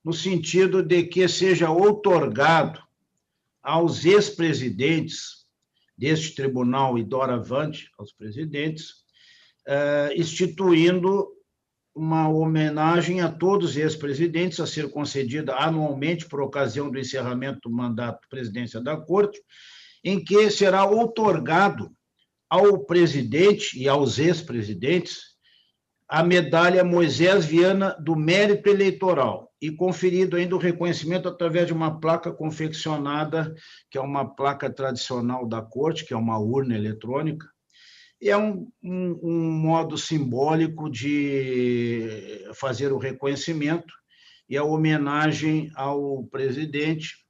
no sentido de que seja outorgado aos ex-presidentes deste tribunal e doravante aos presidentes, instituindo uma homenagem a todos os ex-presidentes a ser concedida anualmente por ocasião do encerramento do mandato de presidência da Corte, em que será outorgado ao presidente e aos ex-presidentes a medalha Moisés Viana do Mérito Eleitoral e conferido ainda o reconhecimento através de uma placa confeccionada, que é uma placa tradicional da Corte, que é uma urna eletrônica, e é um modo simbólico de fazer o reconhecimento e a homenagem ao presidente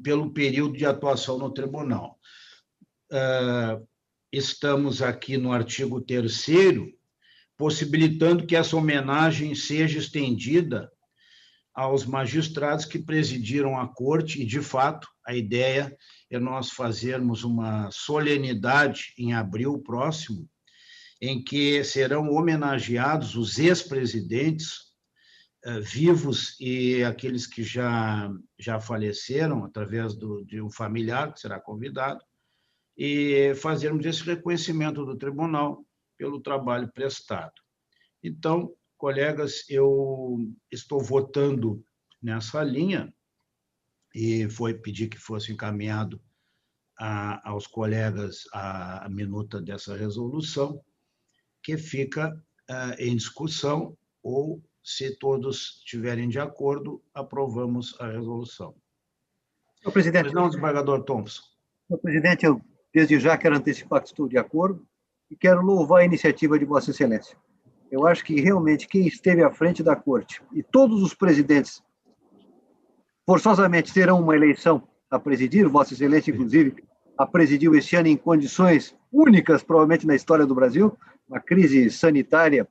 pelo período de atuação no tribunal. Estamos aqui no artigo 3º, possibilitando que essa homenagem seja estendida aos magistrados que presidiram a Corte, e, de fato, a ideia é nós fazermos uma solenidade em abril próximo, em que serão homenageados os ex-presidentes vivos e aqueles que já faleceram, através de um familiar que será convidado, e fazermos esse reconhecimento do tribunal pelo trabalho prestado. Então, colegas, eu estou votando nessa linha e pedir que fosse encaminhado aos colegas a minuta dessa resolução, que fica em discussão, ou, se todos estiverem de acordo, aprovamos a resolução. Senhor presidente, Pois não, desembargador Thompson. senhor presidente, eu desde já quero antecipar que estou de acordo e quero louvar a iniciativa de Vossa Excelência. Eu acho que realmente quem esteve à frente da Corte e todos os presidentes forçosamente terão uma eleição a presidir, Vossa Excelência, inclusive, a presidiu esse ano em condições únicas, provavelmente, na história do Brasil, uma crise sanitária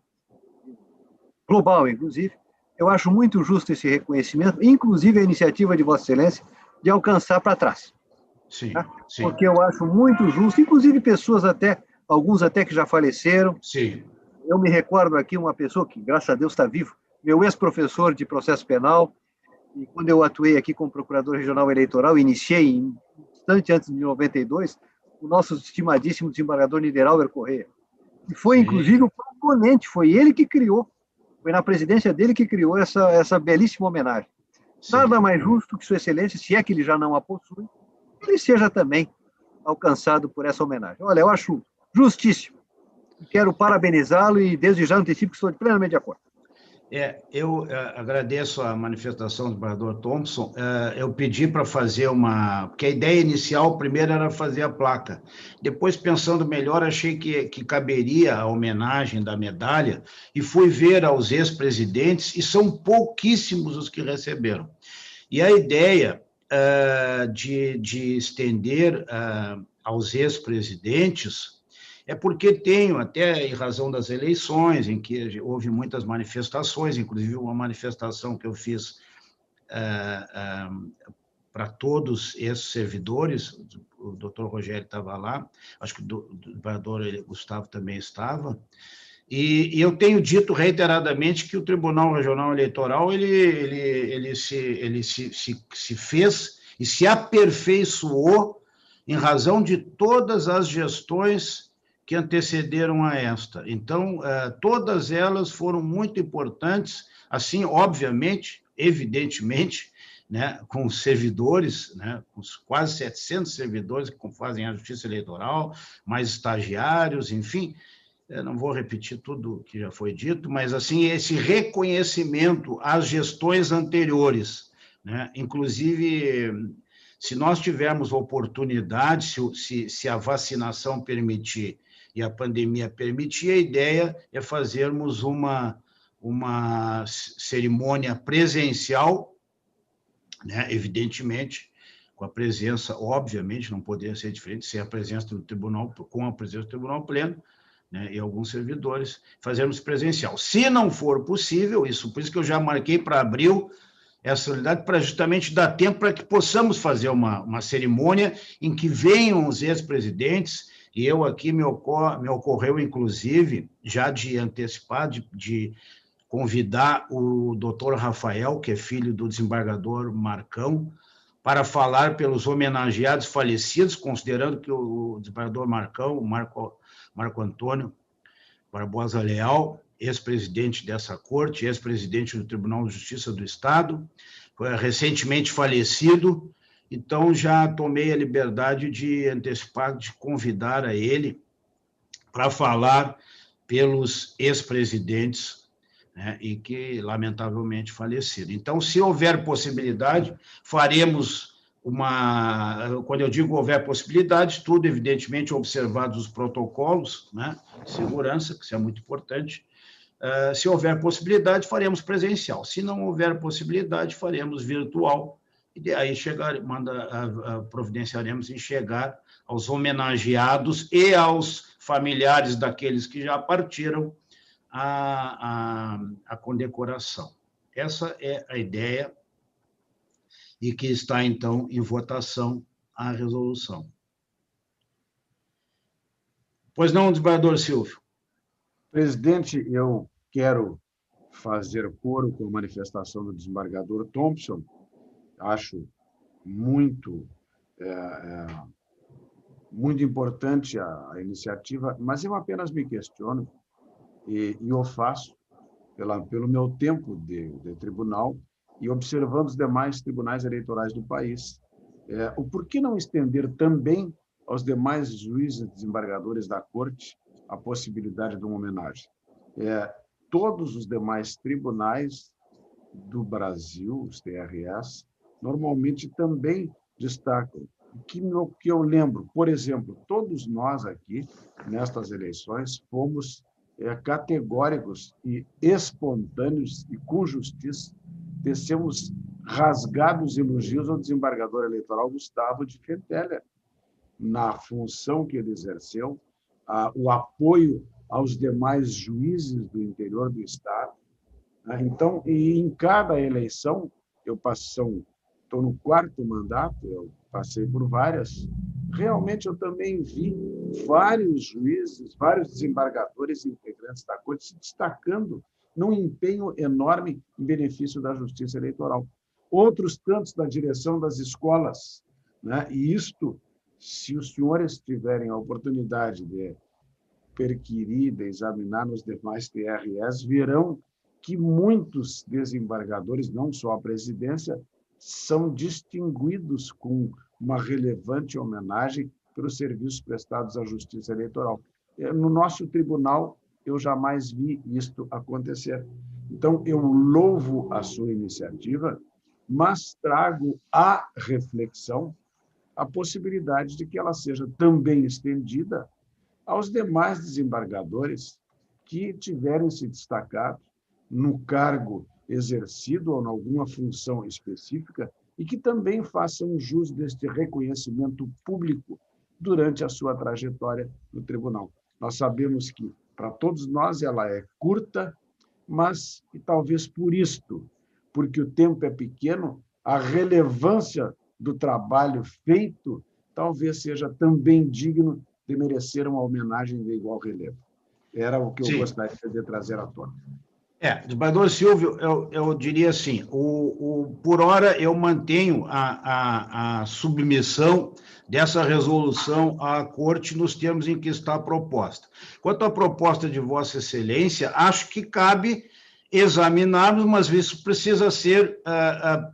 global, inclusive. Eu acho muito justo esse reconhecimento, inclusive a iniciativa de Vossa Excelência de alcançar para trás. Sim, tá? sim. Porque eu acho muito justo, inclusive pessoas até, alguns até que já faleceram. Sim. Eu me recordo aqui uma pessoa que, graças a Deus, está vivo, meu ex-professor de processo penal, e quando eu atuei aqui como procurador regional eleitoral, iniciei, um instante antes de 92, o nosso estimadíssimo desembargador Niederauer Correia. E foi, inclusive, o proponente, foi ele que criou, foi na presidência dele que criou essa belíssima homenagem. Sim. Nada mais justo que Sua Excelência, se é que ele já não a possui, ele seja também alcançado por essa homenagem. Olha, eu acho justíssimo. Quero parabenizá-lo e, desde já, antecipo que estou plenamente de acordo. Eu agradeço a manifestação do desembargador Thompson. Eu pedi para fazer porque a ideia inicial, primeiro, era fazer a placa. Depois, pensando melhor, achei que caberia a homenagem da medalha e fui ver aos ex-presidentes, e são pouquíssimos os que receberam. E a ideia de estender aos ex-presidentes é porque tenho, até em razão das eleições, em que houve muitas manifestações, inclusive uma manifestação que eu fiz para todos esses servidores, o doutor Rogério estava lá, acho que o desembargador Gustavo também estava, e eu tenho dito reiteradamente que o Tribunal Regional Eleitoral ele se fez e se aperfeiçoou em razão de todas as gestões que antecederam a esta. Então, todas elas foram muito importantes, assim, obviamente, evidentemente, né, com os servidores, né, com os quase 700 servidores que fazem a Justiça Eleitoral, mais estagiários, enfim, eu não vou repetir tudo que já foi dito, mas, assim, esse reconhecimento às gestões anteriores, né, inclusive, se nós tivermos oportunidade, se a vacinação permitir e a pandemia permitir, a ideia é fazermos uma cerimônia presencial, né, evidentemente, com a presença, obviamente, não poderia ser diferente, sem a presença do tribunal, com a presença do tribunal pleno, né, e alguns servidores, fazermos presencial. Se não for possível, por isso que eu já marquei para abril essa unidade, para justamente dar tempo para que possamos fazer uma cerimônia em que venham os ex-presidentes, e eu aqui me ocorreu, inclusive, já de antecipar, de convidar o doutor Rafael, que é filho do desembargador Marcão, para falar pelos homenageados falecidos, considerando que o desembargador Marcão, Marco Antônio Barbosa Leal, ex-presidente dessa corte, ex-presidente do Tribunal de Justiça do Estado, foi recentemente falecido, então já tomei a liberdade de antecipar, de convidar a ele para falar pelos ex-presidentes, né, e que, lamentavelmente, faleceram. Então, se houver possibilidade, faremos quando eu digo houver possibilidade, tudo, evidentemente, observados os protocolos, né, de segurança, que isso é muito importante. Se houver possibilidade, faremos presencial. Se não houver possibilidade, faremos virtual. E aí providenciaremos em chegar aos homenageados e aos familiares daqueles que já partiram a condecoração. Essa é a ideia e que está, então, em votação a resolução. Pois não, desembargador Silvio? Presidente, eu quero fazer coro com a manifestação do desembargador Thompson. Acho muito importante a iniciativa, mas eu apenas me questiono, e o faço pelo meu tempo de tribunal e observando os demais tribunais eleitorais do país. O por que não estender também aos demais juízes e desembargadores da Corte a possibilidade de uma homenagem. Todos os demais tribunais do Brasil, os TRS, normalmente também destacam. Que eu lembro, por exemplo, todos nós aqui, nestas eleições, fomos categóricos e espontâneos e com justiça, tecemos rasgados elogios ao desembargador eleitoral Gustavo de Fenteller, na função que ele exerceu, o apoio aos demais juízes do interior do Estado. Então, e em cada eleição, estou no 4º mandato, eu passei por várias, realmente eu também vi vários juízes, vários desembargadores e integrantes da Corte se destacando num empenho enorme em benefício da justiça eleitoral. Outros tantos da direção das escolas, né? E isto, se os senhores tiverem a oportunidade de perquirir, de examinar nos demais TRS, verão que muitos desembargadores, não só a presidência, são distinguidos com uma relevante homenagem pelos serviços prestados à justiça eleitoral. No nosso tribunal, eu jamais vi isto acontecer. Então, eu louvo a sua iniciativa, mas trago à reflexão a possibilidade de que ela seja também estendida aos demais desembargadores que tiverem se destacado no cargo exercido ou em alguma função específica e que também façam jus deste reconhecimento público durante a sua trajetória no tribunal. Nós sabemos que, para todos nós, ela é curta, mas, e talvez por isto, porque o tempo é pequeno, a relevância do trabalho feito talvez seja também digno de merecer uma homenagem de igual relevo. Era o que eu gostaria de trazer à tona. Desembargador Silvio, eu diria assim, por hora eu mantenho a submissão dessa resolução à Corte nos termos em que está proposta. Quanto à proposta de Vossa Excelência, acho que cabe examinarmos, mas isso precisa ser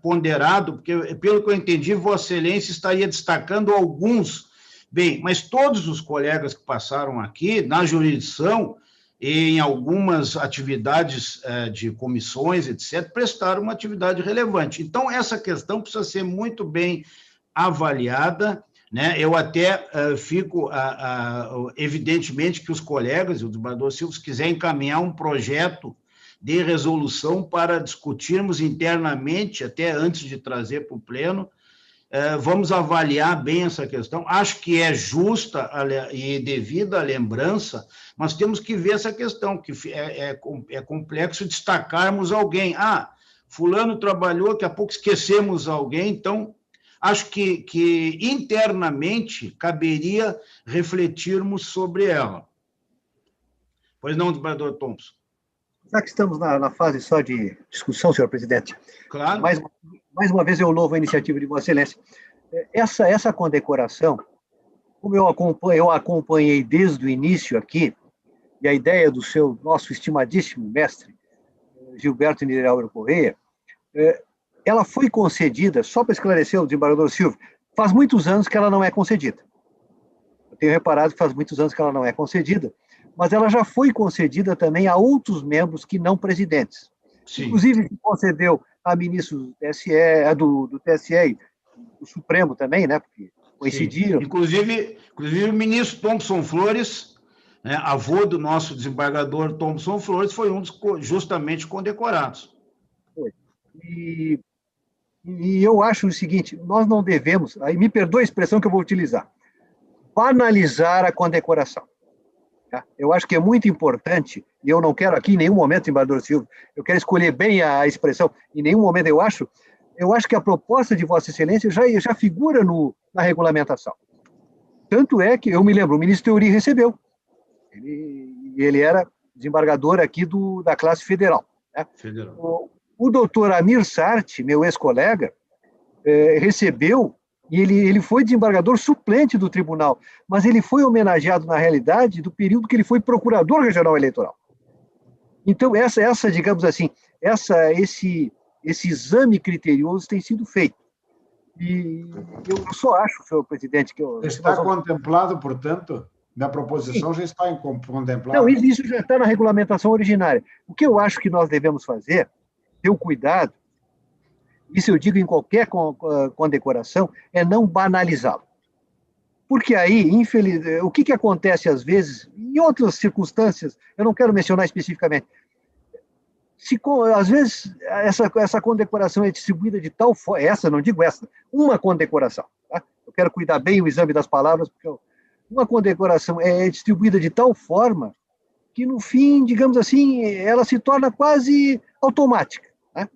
ponderado, porque, pelo que eu entendi, Vossa Excelência estaria destacando alguns. Bem, mas todos os colegas que passaram aqui, na jurisdição, e em algumas atividades de comissões, etc., prestaram uma atividade relevante. Então, essa questão precisa ser muito bem avaliada, né? Eu até fico, evidentemente, que os colegas, o desembargador Silvio, se quiser encaminhar um projeto de resolução para discutirmos internamente, até antes de trazer para o pleno, vamos avaliar bem essa questão. Acho que é justa e devida a lembrança, mas temos que ver essa questão, que é complexo destacarmos alguém. Fulano trabalhou, daqui a pouco esquecemos alguém, então acho que internamente caberia refletirmos sobre ela. Pois não, desembargador Thompson? Já que estamos na fase só de discussão, senhor presidente, claro. Mais uma vez eu louvo a iniciativa de Vossa Excelência. Essa condecoração, como eu acompanhei desde o início aqui, e a ideia do nosso estimadíssimo mestre, Gilberto Niederauer Correia, ela foi concedida, só para esclarecer o desembargador Silvio, faz muitos anos que ela não é concedida. Eu tenho reparado que faz muitos anos que ela não é concedida, mas ela já foi concedida também a outros membros que não presidentes. Sim. Inclusive, se concedeu a ministros do TSE, do TSE e do Supremo também, né? Porque coincidiram. Inclusive o ministro Thomson Flores, né, avô do nosso desembargador Thomson Flores, foi um dos justamente condecorados. Foi. E eu acho o seguinte, nós não devemos, aí me perdoe a expressão que eu vou utilizar, banalizar a condecoração. Eu acho que é muito importante, e eu não quero aqui em nenhum momento, desembargador Silvio, eu quero escolher bem a expressão, em nenhum momento eu acho que a proposta de Vossa Excelência já figura na regulamentação. Tanto é que, eu me lembro, o ministro Teori recebeu. Ele era desembargador aqui da classe federal. Né? O doutor Amir Sarti, meu ex-colega, recebeu, e ele foi desembargador suplente do tribunal, mas ele foi homenageado, na realidade, do período que ele foi procurador regional eleitoral. Então, digamos assim, esse exame criterioso tem sido feito. E eu só acho, senhor presidente, que Está contemplado, portanto, na proposição já está contemplado. Não, isso já está na regulamentação originária. O que eu acho que nós devemos fazer, ter o cuidado, isso eu digo em qualquer condecoração, é não banalizá-lo. Porque aí, infelizmente, o que acontece às vezes, em outras circunstâncias, eu não quero mencionar especificamente, às vezes essa condecoração é distribuída de tal forma, uma condecoração, tá? Eu quero cuidar bem o exame das palavras, porque uma condecoração é distribuída de tal forma que, no fim, digamos assim, ela se torna quase automática. Né?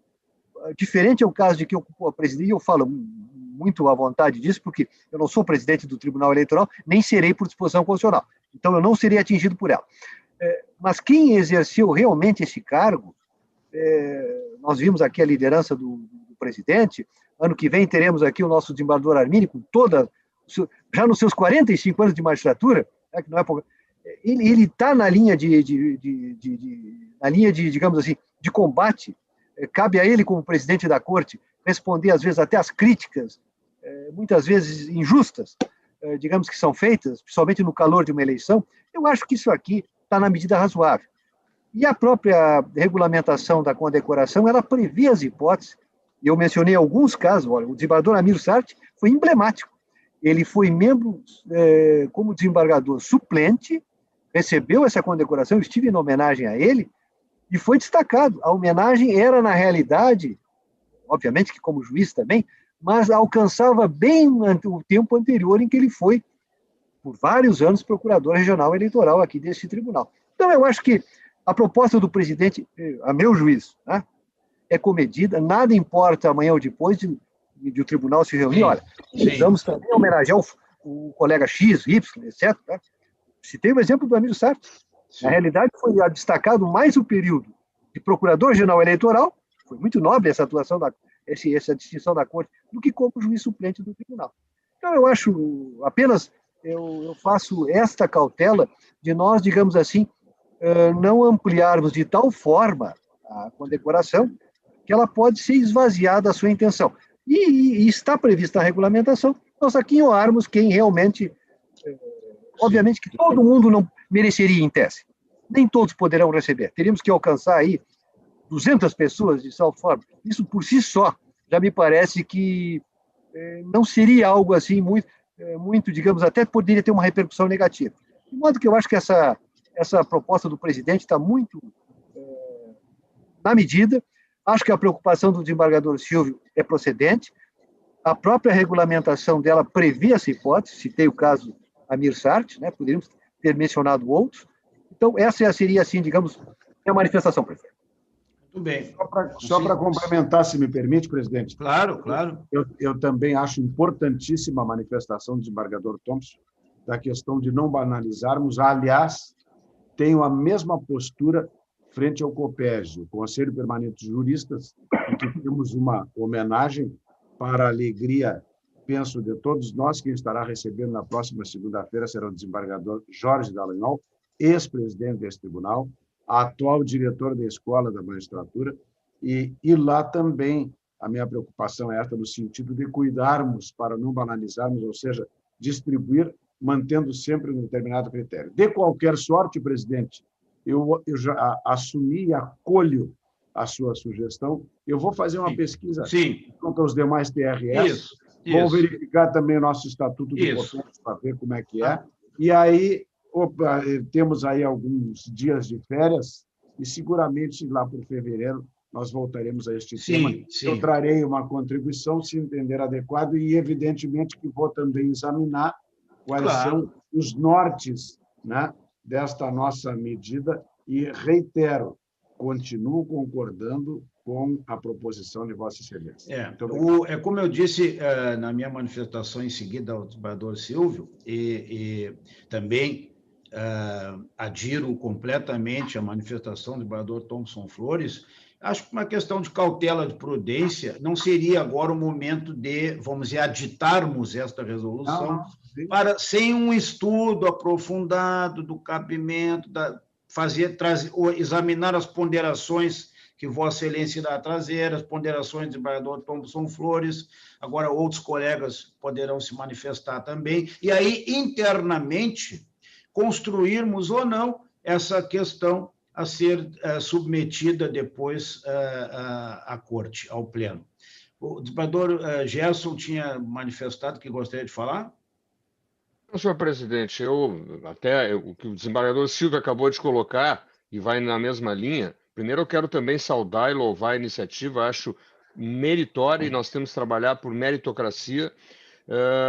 Diferente é o caso de que eu presidi, eu falo muito à vontade disso, porque eu não sou presidente do Tribunal Eleitoral, nem serei por disposição constitucional. Então, eu não serei atingido por ela. Mas quem exerceu realmente esse cargo, nós vimos aqui a liderança do presidente, ano que vem teremos aqui o nosso desembargador Arminio, com já nos seus 45 anos de magistratura, né, que não é pouco, ele está na linha digamos assim, de combate. Cabe a ele, como presidente da corte, responder, às vezes, até às críticas, muitas vezes injustas, digamos, que são feitas, principalmente no calor de uma eleição. Eu acho que isso aqui está na medida razoável. E a própria regulamentação da condecoração, ela prevê as hipóteses. Eu mencionei alguns casos. Olha, o desembargador Amir Sarti foi emblemático. Ele foi membro, como desembargador suplente, recebeu essa condecoração, eu estive em homenagem a ele, e foi destacado. A homenagem era, na realidade, obviamente que como juiz também, mas alcançava bem o tempo anterior em que ele foi, por vários anos, procurador regional eleitoral aqui desse tribunal. Então, eu acho que a proposta do presidente, a meu juízo, né, é comedida, nada importa amanhã ou depois de o tribunal se reunir. Olha, precisamos também homenagear o colega X, Y, etc. Né? Citei o exemplo do Amir Sarti. Na realidade, foi destacado mais o período de procurador-geral eleitoral, foi muito nobre essa atuação, essa distinção da corte, do que como juiz suplente do tribunal. Então, eu acho, eu faço esta cautela de nós, digamos assim, não ampliarmos de tal forma a condecoração que ela pode ser esvaziada da sua intenção. E está prevista a regulamentação, nós aquinhoarmos quem realmente... Obviamente que todo mundo não mereceria em tese. Nem todos poderão receber. Teríamos que alcançar aí 200 pessoas de tal forma. Isso por si só já me parece que não seria algo assim muito, digamos, até poderia ter uma repercussão negativa. De modo que eu acho que essa proposta do presidente está muito na medida. Acho que a preocupação do desembargador Silvio é procedente. A própria regulamentação dela prevê essa hipótese, citei o caso Amir Sarti, né? Poderíamos ter mencionado outros. Então, essa seria, assim, digamos, a manifestação, presidente. Muito bem. Só para complementar, se me permite, presidente. Claro, claro. Eu também acho importantíssima a manifestação do desembargador Thompson da questão de não banalizarmos. Aliás, tenho a mesma postura frente ao COPERJ, o Conselho Permanente de Juristas, em que temos uma homenagem para a alegria, penso, de todos nós. Quem estará recebendo na próxima segunda-feira será o desembargador Jorge Dallagnol, ex-presidente desse tribunal, atual diretor da Escola da Magistratura, e lá também a minha preocupação é esta, no sentido de cuidarmos para não banalizarmos, ou seja, distribuir, mantendo sempre um determinado critério. De qualquer sorte, presidente, eu já assumi e acolho a sua sugestão. Eu vou fazer uma pesquisa quanto aos demais TRS, vou verificar também o nosso Estatuto do COPERJ para ver como é que é, e aí temos aí alguns dias de férias e seguramente lá por fevereiro nós voltaremos a este tema. Eu trarei uma contribuição, se entender adequado, e evidentemente que vou também examinar quais são os nortes, né, desta nossa medida e reitero, continuo concordando com a proposição de Vossa Excelência. Como eu disse na minha manifestação em seguida ao desembargador Silvio, e também adiro completamente à manifestação do desembargador Thompson Flores, acho que uma questão de cautela, de prudência, não seria agora o momento de, vamos dizer, aditarmos esta resolução sem um estudo aprofundado do cabimento, examinar as ponderações que Vossa Excelência irá trazer, as ponderações do desembargador Thompson Flores, agora outros colegas poderão se manifestar também, e aí, internamente, construirmos ou não essa questão a ser submetida depois à Corte, ao Pleno. O desembargador Gerson tinha manifestado que gostaria de falar? Senhor presidente, o que o desembargador Silva acabou de colocar, e vai na mesma linha, primeiro eu quero também saudar e louvar a iniciativa, acho meritória, e nós temos que trabalhar por meritocracia,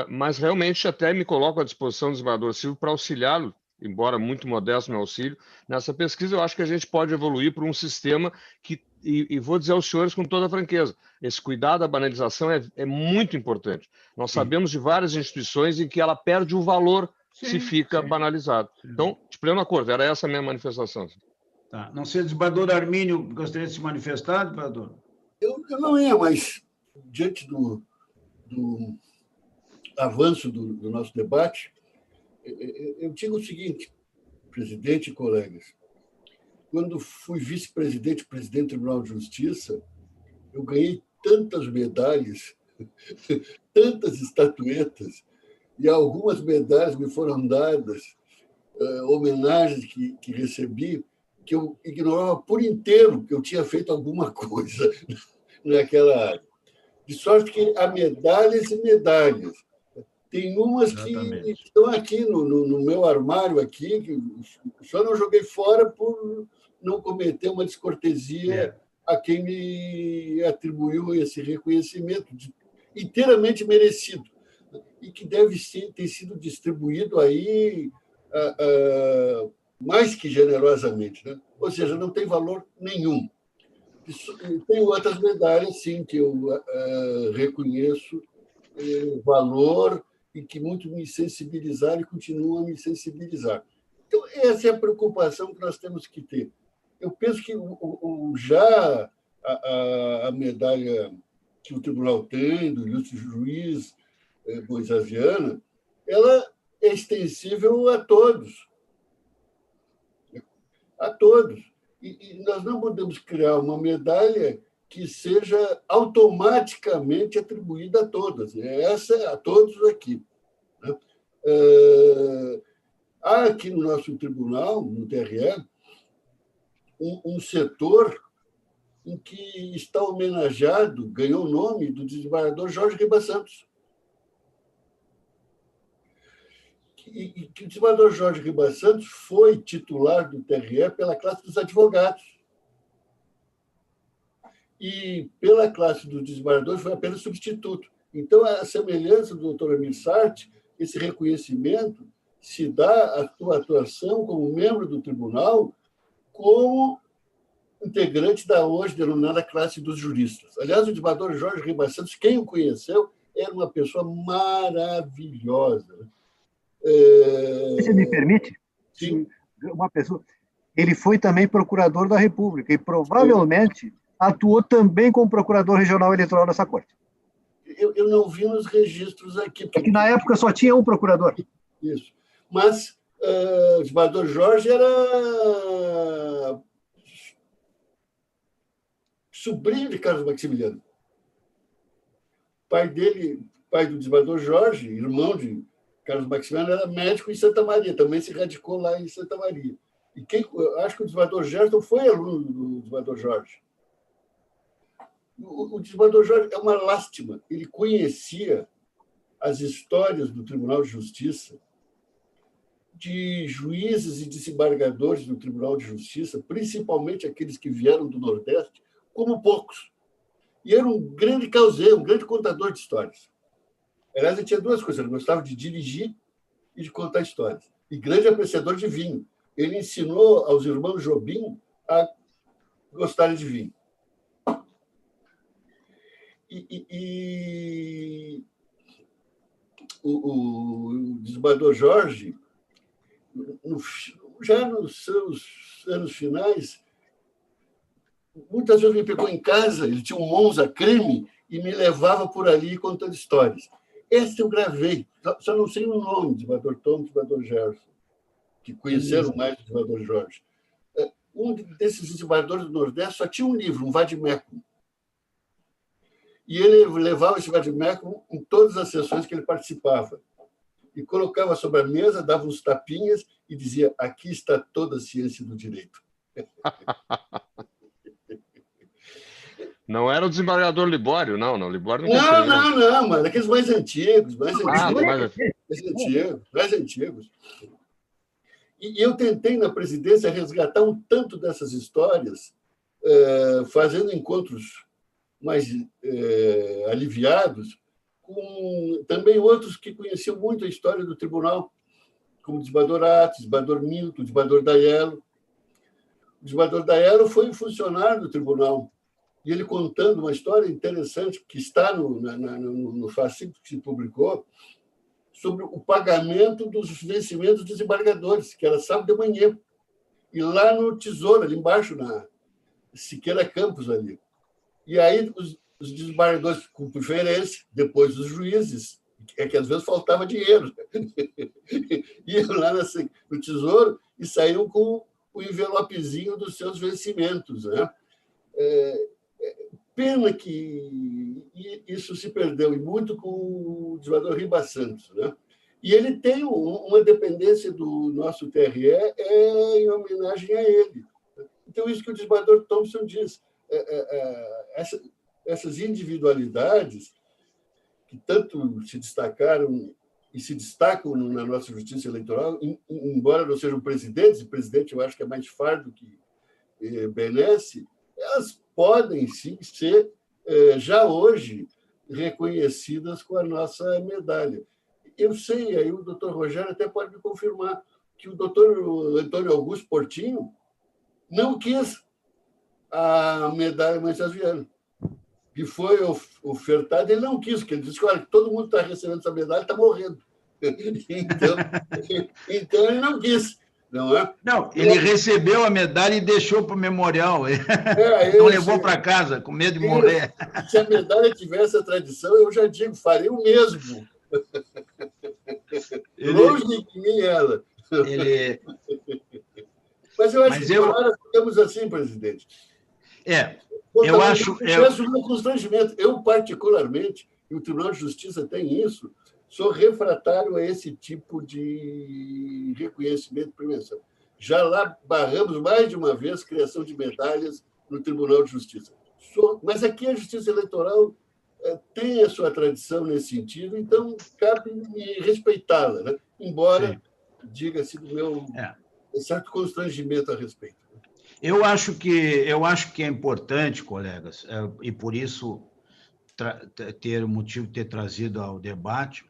mas realmente até me coloco à disposição do desembargador Silva para auxiliá-lo, embora muito modesto no auxílio, nessa pesquisa. Eu acho que a gente pode evoluir para um sistema que, e vou dizer aos senhores com toda a franqueza, esse cuidado da banalização é muito importante. Nós sabemos de várias instituições em que ela perde o valor se fica banalizado. Então, de pleno acordo, era essa a minha manifestação. Tá. Não sei, desembargador Armínio, gostaria de se manifestar, desembargador? Eu não ia, mas diante do avanço do nosso debate, eu digo o seguinte, presidente e colegas, quando fui vice-presidente e presidente do Tribunal de Justiça, eu ganhei tantas medalhas, tantas estatuetas, e algumas medalhas me foram dadas, homenagens que recebi, que eu ignorava por inteiro que eu tinha feito alguma coisa naquela área. De sorte que há medalhas e medalhas. Tem umas que estão aqui no meu armário, aqui, que só não joguei fora por não cometer uma descortesia a quem me atribuiu esse reconhecimento inteiramente merecido e que deve ter sido distribuído aí mais que generosamente, né? Ou seja, não tem valor nenhum. Tem outras medalhas, sim, que eu reconheço valor e que muito me sensibilizaram e continuam a me sensibilizar. Então, essa é a preocupação que nós temos que ter. Eu penso que já a medalha que o tribunal tem, do ilustre juiz Moisés Viana, ela é extensível a todos. A todos. E nós não podemos criar uma medalha que seja automaticamente atribuída a todas. Essa a todos aqui. Há aqui no nosso tribunal, no TRE, um setor em que está homenageado, ganhou o nome do desembargador Jorge Ribas-Santos. E que o desembargador Jorge Ribas-Santos foi titular do TRE pela classe dos advogados. E pela classe dos desembargadores foi apenas substituto. Então, a semelhança do doutor Amir Sarti, esse reconhecimento se dá à sua atuação como membro do tribunal, como integrante da hoje denominada classe dos juristas. Aliás, o desembargador Jorge Ribas-Santos, quem o conheceu, era uma pessoa maravilhosa. Você me permite? Sim. Uma pessoa. Ele foi também procurador da República e provavelmente atuou também como procurador regional eleitoral dessa corte. Eu não vi nos registros aqui. Porque na época só tinha um procurador. Isso. Mas o desembargador Jorge era sobrinho de Carlos Maximiliano. Pai do desembargador Jorge, irmão de Carlos Maximiliano, era médico em Santa Maria, também se radicou lá em Santa Maria. E acho que o desembargador Gerson foi aluno do desembargador Jorge. O desembargador Jorge é uma lástima. Ele conhecia as histórias do Tribunal de Justiça, de juízes e desembargadores do Tribunal de Justiça, principalmente aqueles que vieram do Nordeste, como poucos. E era um grande causeiro, um grande contador de histórias. Aliás, ele tinha duas coisas. Ele gostava de dirigir e de contar histórias. E grande apreciador de vinho. Ele ensinou aos irmãos Jobim a gostarem de vinho. O desembargador Jorge, já nos seus anos finais, muitas vezes me pegou em casa, ele tinha um Monza creme e me levava por ali contando histórias. Esse eu gravei, só não sei o nome, desembargador Tom e desembargador Gerson, que conheceram mais o desembargador Jorge. um desses desembargadores do Nordeste só tinha um livro, um vade-mecum. E ele levava esse vade-mecum em todas as sessões que ele participava. E colocava sobre a mesa, dava uns tapinhas e dizia: aqui está toda a ciência do direito. Não era o desembargador Libório, não. Libório não, mano. Aqueles mais antigos, mais antigos. E eu tentei, na presidência, resgatar um tanto dessas histórias, fazendo encontros mais aliviados, com também outros que conheciam muito a história do tribunal, como o desembargador Atos, o desembargador Milton, o desembargador Daiello. O desembargador Daiello foi funcionário do tribunal, e ele contando uma história interessante que está no fascículo que se publicou, sobre o pagamento dos vencimentos dos desembargadores, que era sábado de manhã, e lá no Tesouro, ali embaixo, na Siqueira Campos, ali. E aí os desembargadores com preferência, depois dos juízes, é que às vezes faltava dinheiro, iam lá no Tesouro e saíam com o envelopezinho dos seus vencimentos, né? Pena que isso se perdeu, e muito com o desembargador Ribas Santos, né? E ele tem uma dependência do nosso TRE em homenagem a ele. Então, isso que o desembargador Thompson diz, essas individualidades que tanto se destacaram e se destacam na nossa justiça eleitoral, embora não sejam presidentes, e presidente eu acho que é mais fardo que benesse, elas podem, sim, ser, já hoje, reconhecidas com a nossa medalha. Eu sei, aí o doutor Rogério até pode me confirmar, que o doutor Antônio Augusto Portinho não quis a medalha Moisés Viana, que foi ofertada, ele não quis, porque ele disse que olha, todo mundo está recebendo essa medalha está morrendo. Então, ele não quis. Não, é? Não, ele recebeu a medalha e deixou para o memorial. Não levou para casa, com medo de morrer. Se a medalha tivesse a tradição, eu já digo, faria o mesmo. Longe de mim ela. Mas eu acho que agora ficamos assim, presidente. Eu acho... peço um constrangimento. Eu, particularmente, e o Tribunal de Justiça tem isso, sou refratário a esse tipo de reconhecimento e premiação. Já lá barramos mais de uma vez criação de medalhas no Tribunal de Justiça. Mas aqui a Justiça Eleitoral tem a sua tradição nesse sentido, então cabe respeitá-la, né? Embora diga-se do meu certo constrangimento a respeito. Eu acho que é importante, colegas, e por isso ter o motivo de ter trazido ao debate,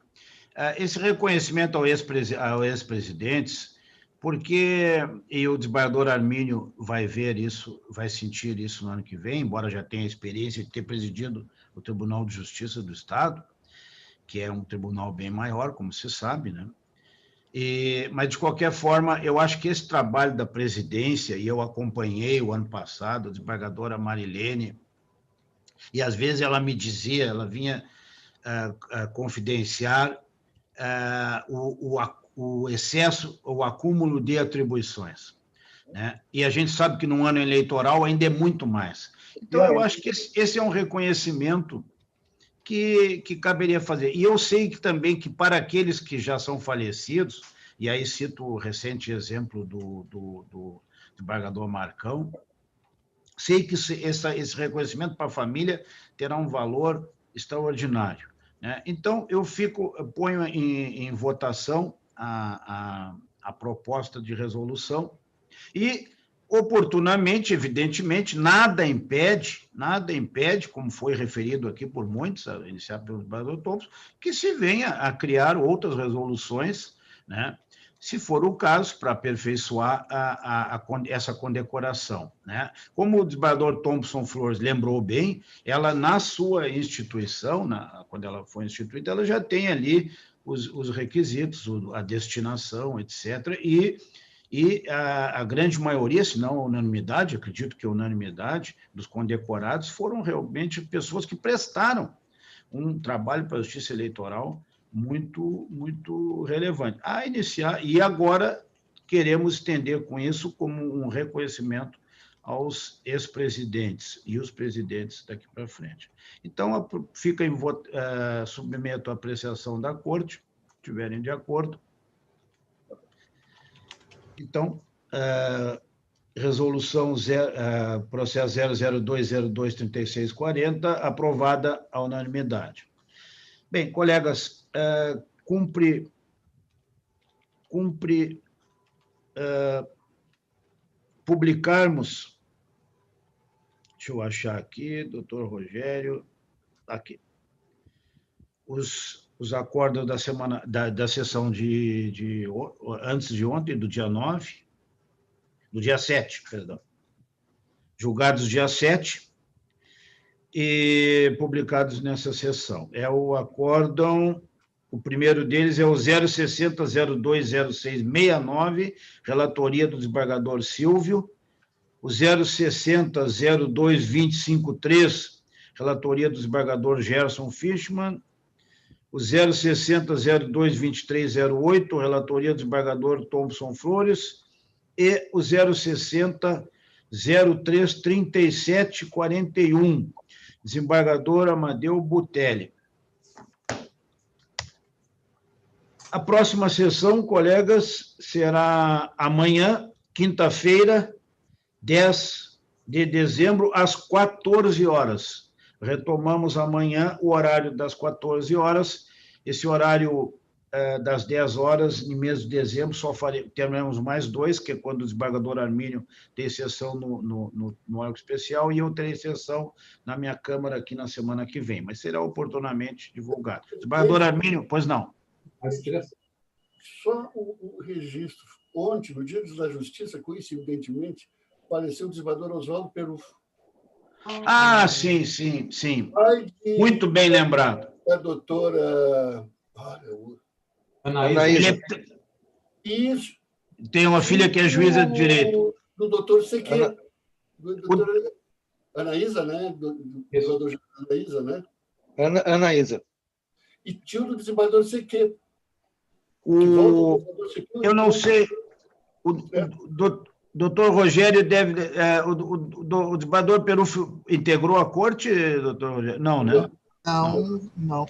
esse reconhecimento aos ex-presidentes, porque e o desembargador Armínio vai ver isso, vai sentir isso no ano que vem, embora já tenha a experiência de ter presidido o Tribunal de Justiça do Estado, que é um tribunal bem maior, como se sabe, né? Mas, de qualquer forma, eu acho que esse trabalho da presidência, e eu acompanhei o ano passado, a desembargadora Marilene, e às vezes ela me dizia, ela vinha confidenciar o excesso, o acúmulo de atribuições, né? E a gente sabe que no ano eleitoral ainda é muito mais. Então, eu acho que esse é um reconhecimento que caberia fazer. E eu sei que também que para aqueles que já são falecidos, e aí cito o recente exemplo do desembargador Marcão, sei que esse reconhecimento para a família terá um valor extraordinário, né? Então, eu ponho em votação a proposta de resolução e, oportunamente, evidentemente, nada impede, como foi referido aqui por muitos, iniciado pelo desembargador Thompson, que se venha a criar outras resoluções, né, se for o caso, para aperfeiçoar essa condecoração, né? Como o desembargador Thompson Flores lembrou bem, ela, na sua instituição, quando ela foi instituída, ela já tem ali os requisitos, a destinação, etc., e a grande maioria, se não a unanimidade, acredito que a unanimidade dos condecorados foram realmente pessoas que prestaram um trabalho para a justiça eleitoral muito, muito relevante. A iniciar, e agora queremos estender com isso como um reconhecimento aos ex-presidentes e os presidentes daqui para frente. Então, fica submeto à apreciação da Corte, se estiverem de acordo. Então, resolução processo 002023640, aprovada à unanimidade. Bem, colegas, cumpre publicarmos, deixa eu achar aqui, doutor Rogério, aqui, os acordos da semana, da sessão antes de ontem, do dia 9, do dia 7, perdão, julgados dia 7 e publicados nessa sessão. O acórdão, o primeiro deles é o 060-020669, relatoria do desembargador Silvio, o 060-02-253, relatoria do desembargador Gerson Fischmann, o 060-02-2308, relatoria do desembargador Thompson Flores, e o 060-03-3741, desembargador Amadeu Butelli. A próxima sessão, colegas, será amanhã, quinta-feira, 10 de dezembro, às 14 horas. Retomamos amanhã o horário das 14 horas. Esse horário das 10 horas, no mês de dezembro, só teremos mais 2, que é quando o desembargador Armínio tem sessão no órgão especial, e eu terei sessão na minha Câmara aqui na semana que vem, mas será oportunamente divulgado. Desembargador Armínio, pois não. Só o registro. Ontem, no Dia da Justiça, coincidentemente, faleceu o desembargador Oswaldo Perufo. Ah, sim. Muito bem lembrado. A doutora... Anaísa. Isso. Tem uma filha que é juíza de direito. Do doutor Sequeira. Anaísa, né? Do doutor Anaísa, né? Anaísa. E tio do desembargador Sequeira. Eu não sei, o doutor Rogério deve... o desembargador Perufo integrou a corte, doutor Rogério? Não, né? Não.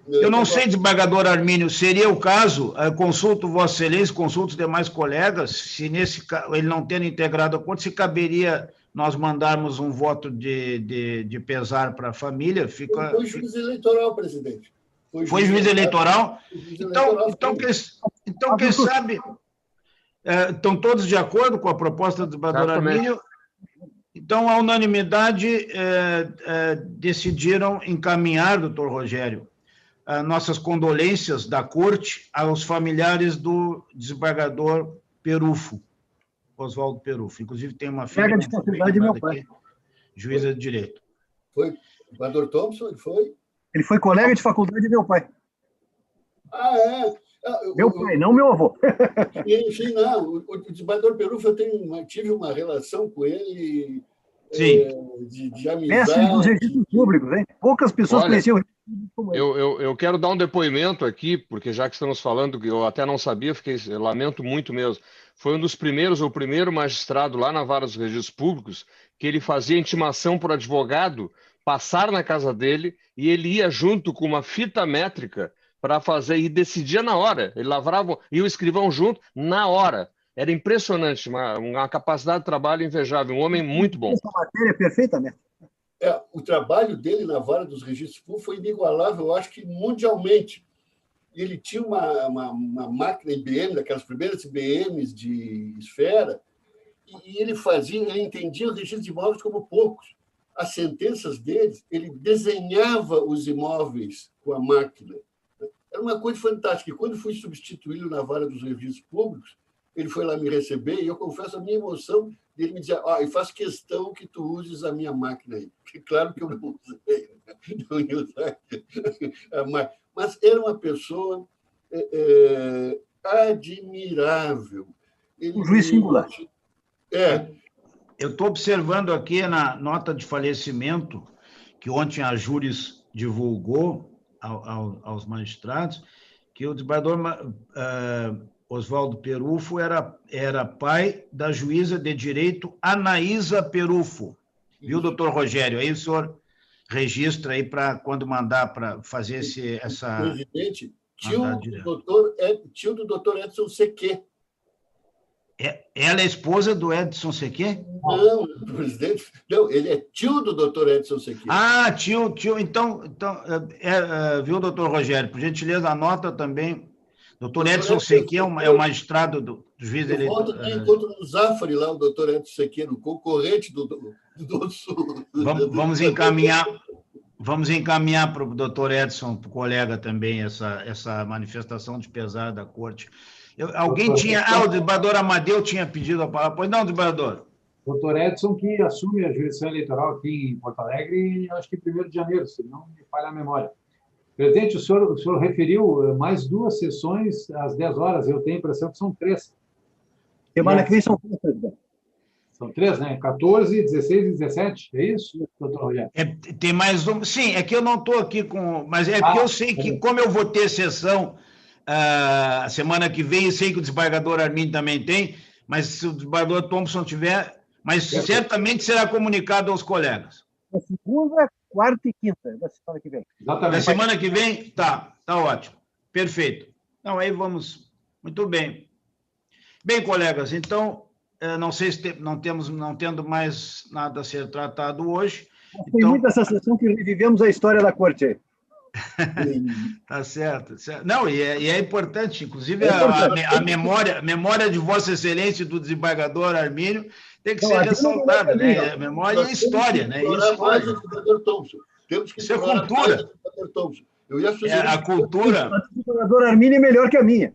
Eu não sei, desembargador Armínio, seria o caso, consulto Vossa Excelência, consulto os demais colegas, se nesse caso, ele não tendo integrado a corte, se caberia nós mandarmos um voto de pesar para a família? Foi juiz eleitoral, presidente. Foi juiz eleitoral? Então, quem sabe... estão todos de acordo com a proposta do desembargador Armínio? Então, a unanimidade decidiram encaminhar, doutor Rogério, nossas condolências da corte aos familiares do desembargador Perufo, Oswaldo Perufo. Inclusive, tem uma filha... Colega de faculdade de meu pai. Juíza de direito. Foi o desembargador Thompson? Ele foi? Ele foi colega de faculdade de meu pai. Ah, é? Meu pai, não meu avô. Sim, não. O desembargador Perufo, eu tive uma relação com ele de amizade. Mestre dos registros públicos, hein? Poucas pessoas conheciam o registro público. Eu quero dar um depoimento aqui, porque já que estamos falando, que eu até não sabia, lamento muito mesmo. Foi um dos primeiros, ou o primeiro magistrado lá na Vara dos Registros Públicos, que ele fazia intimação para o advogado passar na casa dele e ele ia junto com uma fita métrica para fazer e decidia na hora. Ele lavrava e o escrivão junto na hora. Era impressionante, uma capacidade de trabalho invejável, um homem muito bom. Essa matéria perfeitamente. O trabalho dele na Vara dos Registros Públicos foi inigualável, eu acho que mundialmente. Ele tinha uma máquina IBM, daquelas primeiras IBMs de esfera, e ele entendia os registros de imóveis como poucos. As sentenças deles, ele desenhava os imóveis com a máquina. Era uma coisa fantástica. E quando fui substituí-lo na Vara dos Registros Públicos, ele foi lá me receber e eu confesso a minha emoção dele me dizer: eu faço questão que tu uses a minha máquina aí. Porque claro que eu não usei, não ia usar. Mas era uma pessoa admirável. Um juiz singular. Eu estou observando aqui na nota de falecimento que ontem a Júris divulgou aos magistrados que o desembargador Oswaldo Perufo era pai da juíza de direito Anaísa Perufo. Viu, doutor Rogério? Aí o senhor registra aí para quando mandar para fazer essa... Presidente, tio do doutor Edson Sequê. Ela é esposa do Edson Sequê? Não, presidente. Não, ele é tio do doutor Edson Sequê. Ah, tio. Então viu, doutor Rogério? Por gentileza, anota também. Doutor Edson Sequê é o magistrado do juiz eleitoral. Volta tem encontro no Zafari, lá, o doutor Edson Sequê, no concorrente do Sul. Vamos encaminhar para o doutor Edson, para o colega também, essa manifestação de pesar da corte. Alguém tinha... o desembargador Amadeu tinha pedido a palavra. Pois não, desembargador? Doutor Edson, que assume a jurisdição eleitoral aqui em Porto Alegre, acho que 1º de janeiro, se não me falha a memória. Presidente, o senhor referiu mais 2 sessões às 10 horas. Eu tenho a impressão que são 3. Semana que vem são 3, presidente. São 3, né? 14, 16 e 17, é isso, doutor Rogério? Tem mais um... Sim, é que eu não estou aqui com... Mas é que eu sei que, como eu vou ter sessão a semana que vem, eu sei que o desembargador Arminio também tem, mas se o desembargador Thompson tiver... Mas certamente será comunicado aos colegas. Na segunda, quarta e quinta da semana que vem. Exatamente. Na semana que vem? Tá ótimo. Perfeito. Então, aí vamos... Muito bem. Bem, colegas, então... Não sei se não tendo mais nada a ser tratado hoje. Tem muito essa sessão que revivemos a história da corte. Tá certo. Não, e é importante, inclusive, a memória de Vossa Excelência e do desembargador Arminio tem que ser ressaltada, né? Memória e história, né? Isso é cultura. A cultura. O desembargador Arminio é melhor que a minha.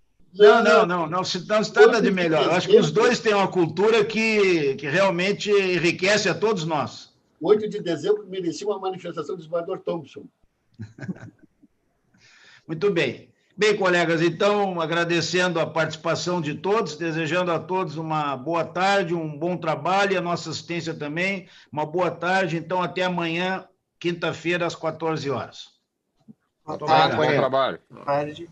Não se trata de melhor. Eu acho que os dois têm uma cultura que realmente enriquece a todos nós. 8 de dezembro merecia uma manifestação do desembargador Thompson. Muito bem. Bem, colegas, então, agradecendo a participação de todos, desejando a todos uma boa tarde, um bom trabalho, e a nossa assistência também, uma boa tarde. Então, até amanhã, quinta-feira, às 14 horas. Bom trabalho. Boa tarde.